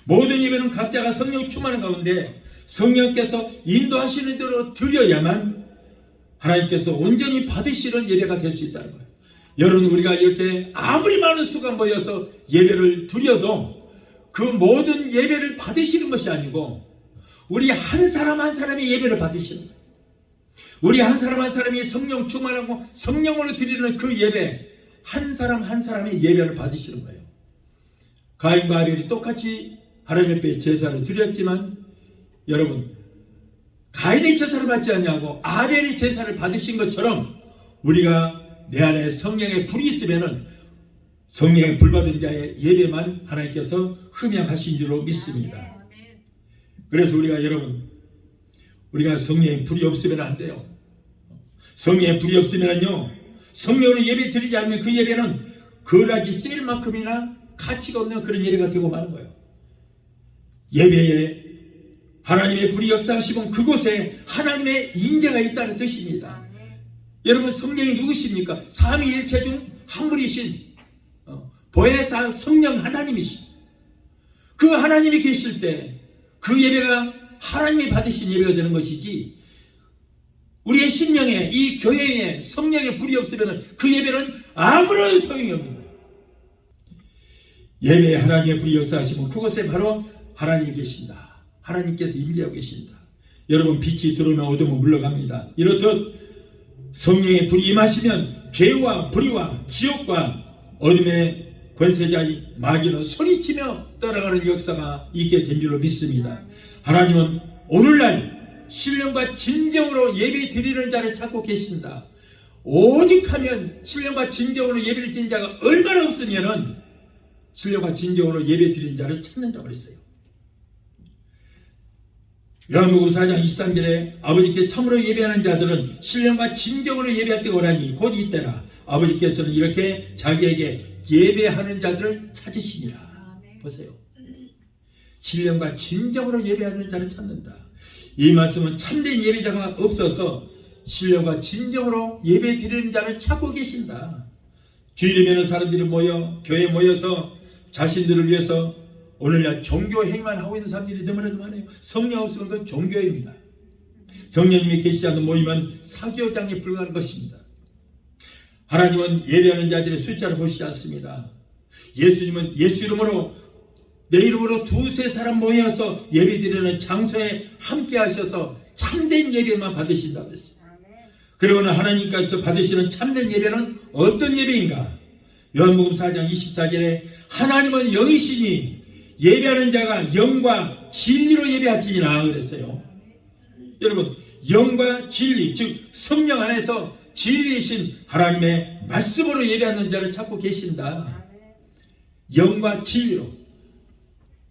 모든 예배는 각자가 성령 충만한 가운데 성령께서 인도하시는 대로 드려야만 하나님께서 온전히 받으시는 예배가 될 수 있다는 거예요. 여러분 우리가 이렇게 아무리 많은 수가 모여서 예배를 드려도 그 모든 예배를 받으시는 것이 아니고 우리 한 사람 한 사람이 예배를 받으시는 거예요. 우리 한 사람 한 사람이 성령 충만하고 성령으로 드리는 그 예배 한 사람 한 사람이 예배를 받으시는 거예요. 가인과 아벨이 똑같이 하나님 앞에 제사를 드렸지만 여러분 가인의 제사를 받지 않냐고 아벨의 제사를 받으신 것처럼 우리가 내 안에 성령의 불이 있으면은 성령의 불 받은 자의 예배만 하나님께서 흠양하신 줄로 믿습니다. 그래서 우리가 여러분 우리가 성령의 불이 없으면 안 돼요. 성령의 불이 없으면요 성령으로 예배 드리지 않으면 그 예배는 거라지 셀 만큼이나 가치가 없는 그런 예배가 되고 마는 거예요. 예배에 하나님의 불이 역사하시면 그곳에 하나님의 인재가 있다는 뜻입니다. 여러분 성령이 누구십니까? 삼위일체 중 한 분이신 보혜사 성령 하나님이신 그 하나님이 계실 때 그 예배가 하나님이 받으신 예배가 되는 것이지 우리의 심령에 이 교회에 성령의 불이 없으면 그 예배는 아무런 소용이 없는 거예요. 예배에 하나님의 불이 역사하시면 그곳에 바로 하나님이 계신다. 하나님께서 임재하고 계신다. 여러분 빛이 들어오면 어둠은 물러갑니다. 이렇듯 성령의 불이 임하시면 죄와 불의와 지옥과 어둠의 권세자인 마귀는 소리치며 떠나가는 역사가 있게 된 줄로 믿습니다. 하나님은 오늘날 신령과 진정으로 예배 드리는 자를 찾고 계신다. 오직 하면 신령과 진정으로 예배를 드리는 자가 얼마나 없으면은 신령과 진정으로 예배 드리는 자를 찾는다고 그랬어요. 요한복음 4장 23절에 아버지께 참으로 예배하는 자들은 신령과 진정으로 예배할 때가 오라니 곧 이때라. 아버지께서는 이렇게 자기에게 예배하는 자들을 찾으시니라. 보세요. 신령과 진정으로 예배하는 자를 찾는다. 이 말씀은 참된 예배자가 없어서 신령과 진정으로 예배 드리는 자를 찾고 계신다. 주일이면 사람들이 교회에 모여서 자신들을 위해서 오늘날 종교 행위만 하고 있는 사람들이 너무나도 많아요. 성령 없으면 그건 종교입니다. 성령님이 계시지 않는 모임은 사교장에 불과한 것입니다. 하나님은 예배하는 자들의 숫자를 보시지 않습니다. 예수님은 예수 이름으로 내 이름으로 두세 사람 모여서 예배드리는 장소에 함께 하셔서 참된 예배만 받으신다고 했어요. 그러면 하나님께서 받으시는 참된 예배는 어떤 예배인가? 요한복음 4장 24절에 하나님은 영이시니 예배하는 자가 영과 진리로 예배할지니라 그랬어요. 여러분, 영과 진리, 즉 성령 안에서 진리이신 하나님의 말씀으로 예배하는 자를 찾고 계신다. 영과 진리로.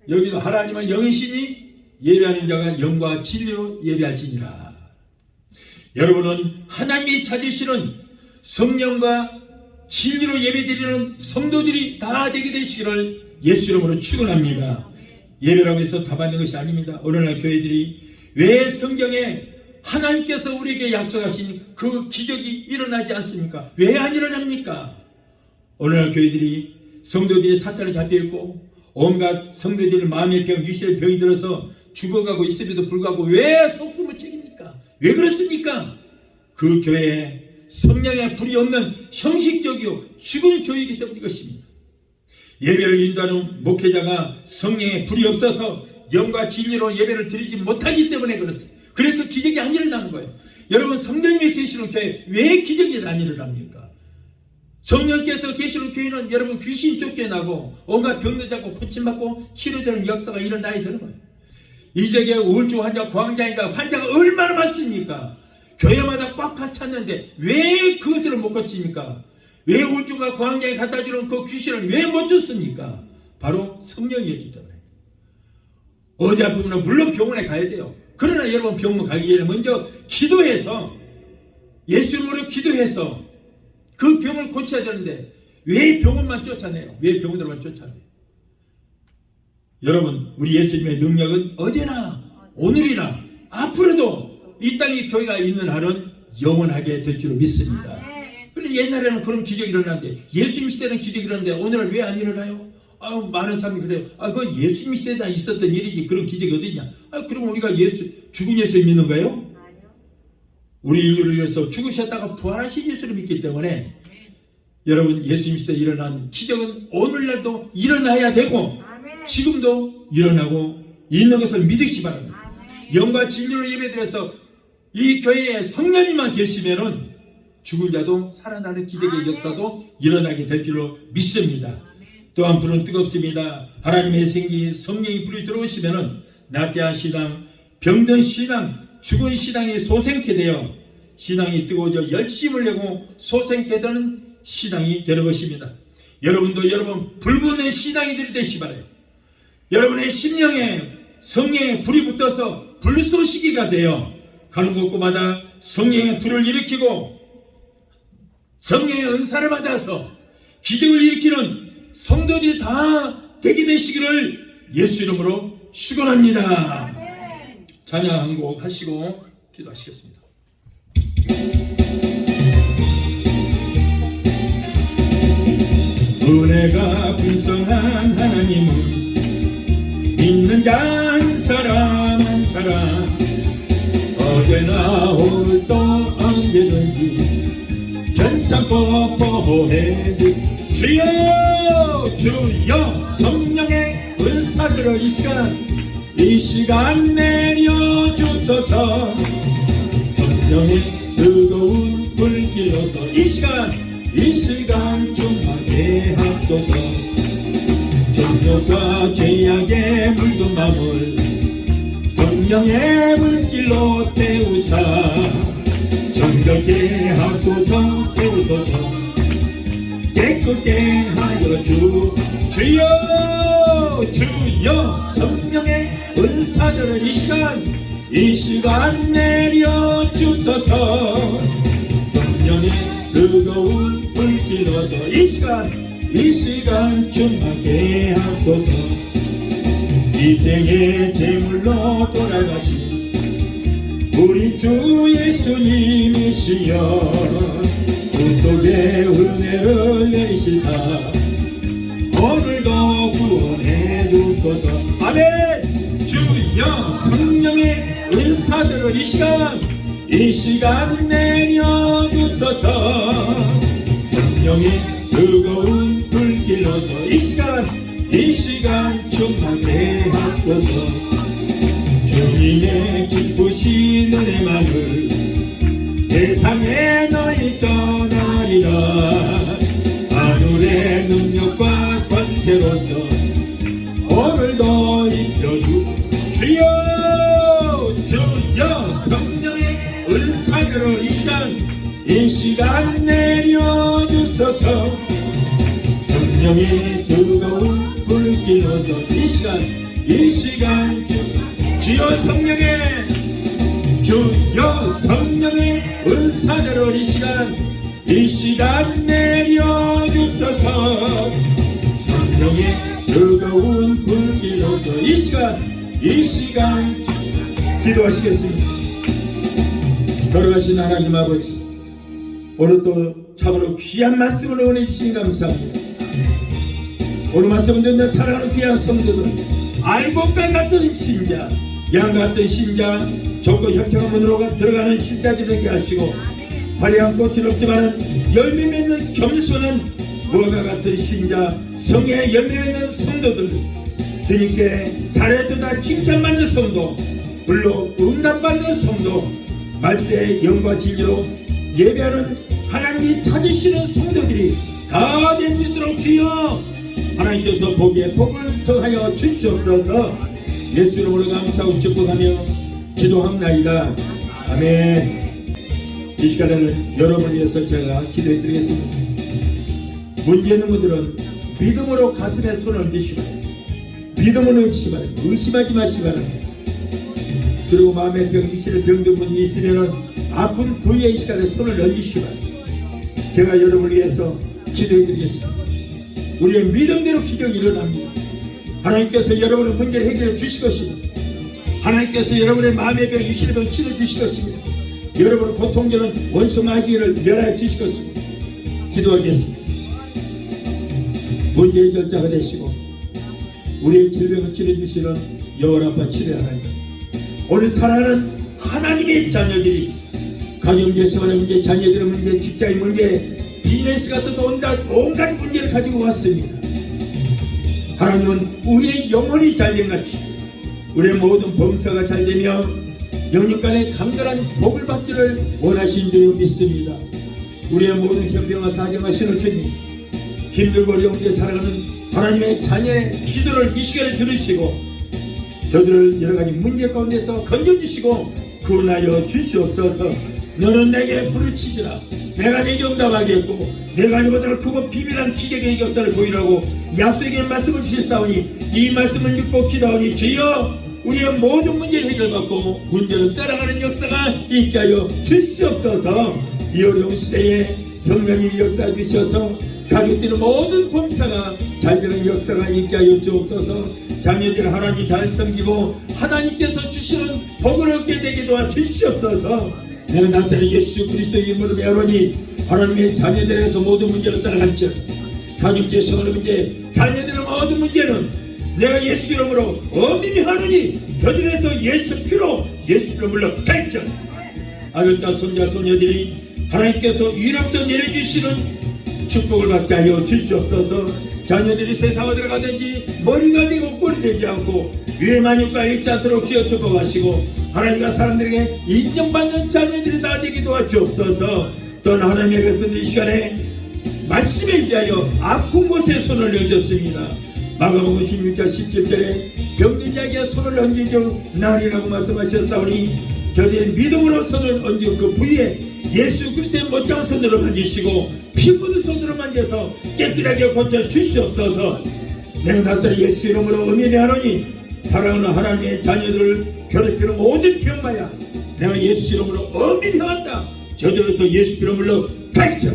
여기도 하나님은 영이시니 예배하는 자가 영과 진리로 예배할지니라. 여러분은 하나님이 찾으시는 성령과 진리로 예배드리는 성도들이 다 되게 되시기를 예수 이름으로 축원합니다. 예배라고 해서 다 받는 것이 아닙니다. 오늘날 교회들이 왜 성경에 하나님께서 우리에게 약속하신 그 기적이 일어나지 않습니까? 왜 안 일어납니까? 오늘날 교회들이 성도들이 사탄에 잡혀있고 온갖 성도들의 마음의 병, 유실의 병이 들어서 죽어가고 있음에도 불구하고 왜 속수무 책입니까? 왜 그렇습니까? 그 교회에 성령의 불이 없는 형식적이요 죽은 교회이기 때문인 것입니다. 예배를 인도하는 목회자가 성령의 불이 없어서 영과 진리로 예배를 드리지 못하기 때문에 그렇습니다. 그래서 기적이 안 일어나는 거예요. 여러분, 성령님이 계시는 교회 왜 기적이 안 일어납니까? 성령께서 계시는 교회는 여러분 귀신 쫓겨나고 온갖 병들 잡고 고침받고 치료되는 역사가 일어나야 되는 거예요. 이 지역에 우울증 환자, 고환자인가 환자가 얼마나 많습니까? 교회마다 꽉 찼는데 왜 그것들을 못 고칩니까? 왜 우울증과 고환자에 갖다 주는 그 귀신을 왜 못 줬습니까? 바로 성령이었기 때문에. 어디 아프면 물론 병원에 가야 돼요. 그러나 여러분, 병원 가기 전에 먼저 기도해서 예수 이름으로 기도해서 그 병을 고쳐야 되는데 왜 병원만 쫓아내요? 왜 병원들만 쫓아내요? 여러분, 우리 예수님의 능력은 어제나 오늘이나 앞으로도 이 땅에 교회가 있는 한은 영원하게 될 줄로 믿습니다. 그런데 옛날에는 그런 기적이 일어났는데, 예수님 시대는 기적이 일어났는데 오늘은 왜 안 일어나요? 많은 사람이 그래요. 그건 예수님 시대에 있었던 일이지 그런 기적이 어디냐? 그럼 우리가 죽은 예수 믿는 거예요? 우리 인류를 위해서 죽으셨다가 부활하신 예수를 믿기 때문에 여러분, 예수님 시대에 일어난 기적은 오늘날도 일어나야 되고 지금도 일어나고 있는 것을 믿으시기 바랍니다. 영과 진리로 예배드려서 이 교회에 성령님만 계시면은 죽은 자도 살아나는 기적의 역사도 일어나게 될 줄로 믿습니다. 또한 불은 뜨겁습니다. 하나님의 생기 성령이 불이 들어오시면은 나태한 신앙, 병든 신앙, 죽은 신앙이 소생케 되어 신앙이 뜨거워져 열심을 내고 소생케 되는 신앙이 되는 것입니다. 여러분도 여러분 불붙는 신앙이들이 되시기 바라요. 여러분의 심령에 성령의 불이 붙어서 불쏘시기가 되어 가는 곳곳마다 성령의 불을 일으키고 성령의 은사를 받아서 기적을 일으키는 성도들이 다 되게 되시기를 예수 이름으로 축원합니다. 찬양 한 곡 하시고 기도하시겠습니다. 은혜가 풍성한 하나님은 믿는 자 한 사람 한 사람 어제나 오늘도 언제든지 괜찮고 보호해줄 주여 주여 성령의 은사들로 이 시간 내려주소서. 성령의 뜨거운 불길로서 이 시간 충만케 하소서. 정욕과 죄악에 물든 마음을 성령의 물길로 태우사 정결케 하소서. 태우소서. 깨끗게 하여 주여 성령의 은사들은 이 시간 내려주소서. 성령의 뜨거운 불길로서 이 시간 충만케 하소서. 희생의 제물로 돌아가신 우리 주 예수님이시여 구속의 은혜를 내리시사 오늘도 구원해 주소서. 아멘. 주여 성령의 은사대로 이 시간 내려 주소서. 성령의 뜨거운 불길로서 이 시간 충만케 하소서. 주님의 기쁘신 은혜만을 세상에 널리 전하리라. 하늘의 능력과 권세로서 오늘도 입혀주 주여 성령의 은사대로 이 시간 내려주소서. 성령의 뜨거운 불길로서 이 시간 주여 성령의 은사대로 이 시간 내려주소서. 성령의 뜨거운 불길로서 이 시간 기도하시겠습니다. 돌아가신 하나님 아버지, 오늘 또 참으로 귀한 말씀을 응원해 주시니 감사합니다. 오늘 말씀을 듣는 사랑하는 귀한 성도들, 알곡과 같은 신자, 양 같은 신자, 좋고 형통한 문으로 들어가는 신자들 되게 하시고, 화려한 꽃은 없지만 열매 맺는 겸손한 무화과 같은 신자, 성의 열매 맺는 성도들, 주님께 잘해주다 칭찬받는 성도, 불로 응답받는 성도, 말세의 영과 진리로 예배하는 하나님이 찾으시는 성도들이 다 될 수 있도록 주여 하나님께서 복에 복을 더하여 주시옵소서. 예수 이름으로 감사하고 축복하며 기도합나이다. 아멘. 이 시간에는 여러분을 위해서 제가 기도해 드리겠습니다. 문제 있는 분들은 믿음으로 가슴에 손을 얹으시고 믿음으로 의심하지 마시기 바랍니다. 그리고 마음의 병, 이실의 병든 분이 있으면 아픈 부위에 이 시간에 손을 얹으시기 바랍니다. 제가 여러분을 위해서 기도해 드리겠습니다. 우리의 믿음대로 기적이 일어납니다. 하나님께서 여러분의 문제를 해결해 주실 것입니다. 하나님께서 여러분의 마음의 병, 이실의 병 치료 주실 것입니다. 여러분의 고통되는 원수 마귀를 멸하여 주실 것입니다. 기도하겠습니다. 문제 해결자가 되시고 우리의 질병을 치료 주시는 여호와라파 치료 하나님, 오늘 사랑하는 하나님의 자녀들이 가정제 생활의 문제, 자녀들의 문제, 직장의 문제, 비즈니스 같은 온갖 문제를 가지고 왔습니다. 하나님은 우리의 영혼이 잘됨같이 우리의 모든 범사가 잘되며 영육간의 강건한 복을 받기를 원하신 줄 믿습니다. 우리의 모든 형편과 사정하시는 주님, 힘들고 어려운데 살아가는 하나님의 자녀의 기도를 이 시간에 들으시고 저들을 여러가지 문제 가운데서 건져주시고 구원하여 주시옵소서. 너는 내게 부르짖으라, 내가 네게 응답하겠고 내가 너보다 크고 비밀한 기적의 역사를 보이라고 약속의 말씀을 주셨사오니 이 말씀을 믿고 기도하니 주여 우리의 모든 문제를 해결받고 문제를 따라가는 역사가 있게 하여 주시옵소서. 이 어려운 시대에 성령님이 역사해 주셔서 가족들의 모든 범사가 잘되는 역사가 있게 하여 주옵소서. 자녀들 하나님 잘 섬기고 하나님께서 주시는 복을 얻게 되게 도와 주시옵소서. 내가 나사렛 예수 그리스도의 이름으로 배우노니 하나님의 자녀들에서 모든 문제를 따라갈지어다. 가정제 생활의 문제, 자녀들의 모든 문제는 내가 예수 이름으로 엄밀히 하노니 저들에서 예수 피로 물러갈지어다. 아들과 손자 손녀들이 하나님께서 유럽도 내려주시는 축복을 받게 하여 주시옵소서. 자녀들이 세상에 들어가든지 머리가 되고 꼴이 되지 않고 위에만 육과 있지 않도록 주여 축복하시고 하나님과 사람들에게 인정받는 자녀들이 다 되게 도와주옵소서. 또한 하나님의 백성들 이 시간에 말씀에 의지하여 아픈 곳에 손을 얹었습니다. 마가복음 16장 17절에 병든 자에게 손을 얹어줘 나으리라고 말씀하셨사오니 저들의 믿음으로 손을 얹은 그 부위에 예수 그리스도의 못장한 손으로 만지시고 피 묻은 손으로 만져서 깨끗하게 고쳐 주시옵소서. 내가 나사렛 예수 이름으로 은혜를 하노니 사랑하는 하나님의 자녀들을 괴롭히는 모든 병마야 내가 예수 이름으로 엄밀히 한다. 저들로서 예수 이름으로 가르쳐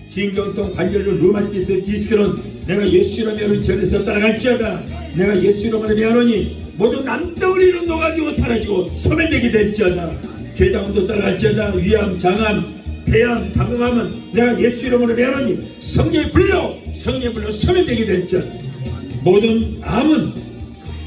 신경통 관절로 루마티스 디스크는 내가 예수 이름으로 저에서 따라갈지어다. 내가 예수 이름으로 명하노니 모두 남덩어리로 녹아지고 사라지고 소멸되게 될지어다. 죄장도 따라갈지어다. 위암, 장암, 폐암, 장음암은 내가 예수 이름으로 명하노니 성령의 불로 소멸되게 될지어다. 모든 암은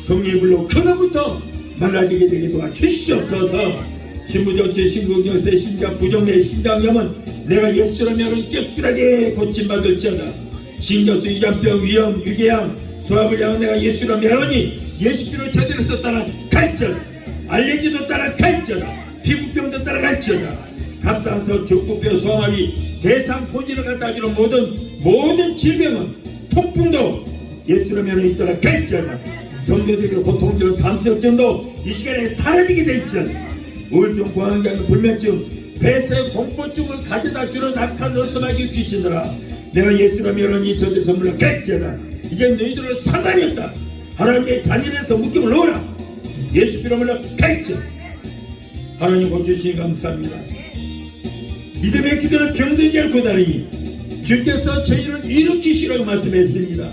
성령의 불로 그날부터 말라지게 되게 도와주시옵소서. 신부정체, 신경경세, 신장 부정내, 신장염은 내가 예수 이름으로 명하노니 깨끗하게 고침받을지어다. 신경수, 위장병, 위염, 유궤양, 수압을 향한 내가 예수 이름으로 명하노니 예수피로 제대로 따라 갈지어다. 알레르기도 따라 갈지어다. 피부병도 따라 갈지어다. 갑상선, 족부뼈, 소화마비, 대상포진을 갖다 주는 모든 질병은 통풍도 예수로 면허 따라 갈지어다. 성도들에게 고통스러운 담수증도 이 시간에 사라지게 될지어다. 우울증, 공황장애, 불면증, 폐쇄, 공포증을 가져다 주는 악한 어수마귀 귀신들아, 내가 예수로 면허니 저들 선물로 갈지어다. 이제 너희들은 상관이 없다. 하나님의 자녀에서 묶임을 놓으라. 예수 이름으로 갈지어다. 하나님 고주시니 감사합니다. 믿음의 기도는 병든 자 고다르니 주께서 저희를 일으키시라고 말씀했습니다.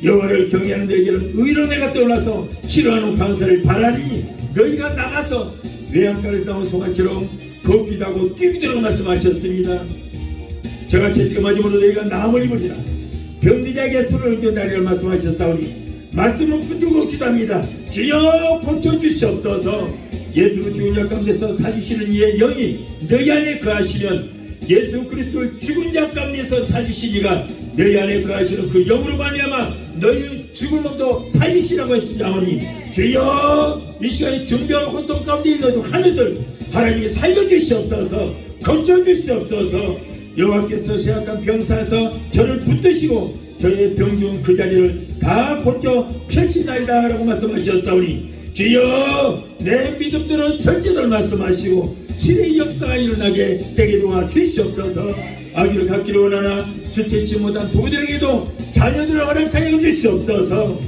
여호와를 경외하는 너희에게는 의로내가 떠올라서 치료하는 강사를 바라리니 너희가 나가서 외양간에 나온 송아처럼 걷기도 하고 뛰기도 하고 말씀하셨습니다. 제가 채찍을 맞으므로 너희가 나음을 입으리라. 병든 자에게 손을 얹어다리라 말씀하셨사오니 말씀은 붙들고 기도합니다. 주여 고쳐주시옵소서. 예수를 죽은 자 가운데서 살리시는 이의 영이 너희 안에 거하시면 예수 그리스도를 죽은 자 가운데서 살리신 이가 너희 안에 거하시는 그 영으로 말미암아 너희 죽은 몸도 살리시라고 했으니 주여 이 시간에 준비하는 고통 가운데 있는 하늘들 하나님이 살려주시옵소서. 고쳐주시옵소서. 여호와께서 세약한 병사에서 저를 붙드시고 저의 병중 그 자리를 다 고쳐 펴신나이다 라고 말씀하셨사오니 주여 내 믿음대로 절제를 말씀하시고 치료의 역사가 일어나게 되게 도와주시옵소서. 아기를 갖기를 원하나 수태치 못한 부부들에게도 자녀들을 허락하여 주시옵소서.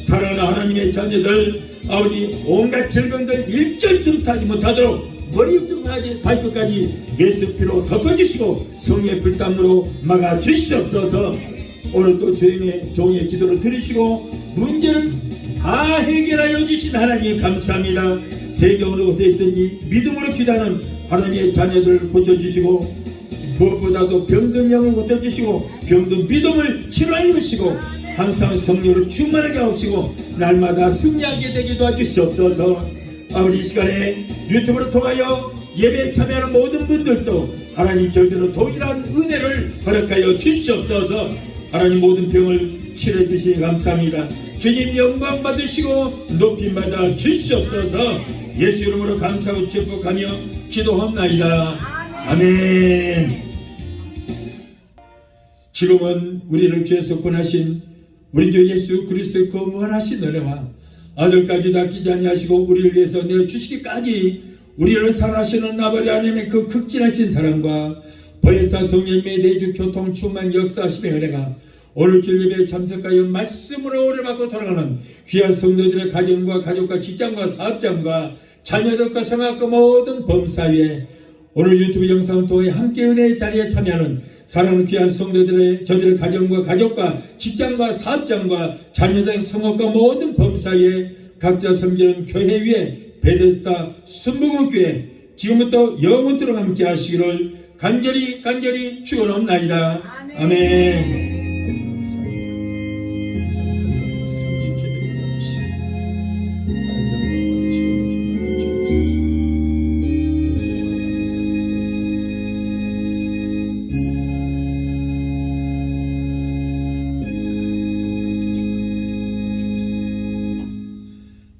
사랑하는 하나님의 자녀들 아버지 온갖 질병들 일절 틈타지 못하도록 머리부터 발끝까지 예수 피로 덮어주시고 성령의 불땀으로 막아주시옵소서. 오늘 또 종의 기도를 들으시고 문제를 다 해결하여 주신 하나님 감사합니다. 세계 어느 곳에 있든지 믿음으로 기도하는 하나님의 자녀들을 고쳐주시고 무엇보다도 병든 영을 고쳐주시고 병든 믿음을 치료하여 주시고 항상 성령으로 충만하게 하시고 날마다 승리하게 되게 도와주시옵소서. 아버지 이 시간에 유튜브를 통하여 예배에 참여하는 모든 분들도 하나님 저희들은 동일한 은혜를 허락하여 주시옵소서. 하나님 모든 병을 치료해 주시니 감사합니다. 주님 영광 받으시고 높임 받아 주시옵소서. 예수 이름으로 감사하고 축복하며 기도합나이다. 아멘. 지금은 우리를 죄에서 구원하신 우리 주 예수 그리스도의 그 무한하신 은혜와 아들까지도 아끼지 아니하시고 우리를 위해서 내어주시기까지 우리를 사랑하시는 아버지 하나님의 그 극진하신 사랑과 보혜사 성령님의 내주 교통 충만 역사하심의 은혜가 오늘 주일 예배에 참석하여 말씀으로 오래받고 돌아가는 귀한 성도들의 가정과 가족과 직장과 사업장과 자녀들과 생활과 모든 범사위에 오늘 유튜브 영상을 통해 함께 은혜의 자리에 참여하는 사랑하는 귀한 성도들의 저들의 가정과 가족과 직장과 사업장과 자녀들 성업과 모든 범사위에 각자 섬기는 교회 위에 베데스다 순복음교회 지금부터 영원토록 함께 하시기를 간절히 축원합나이다. 아멘.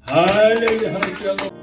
할렐루야.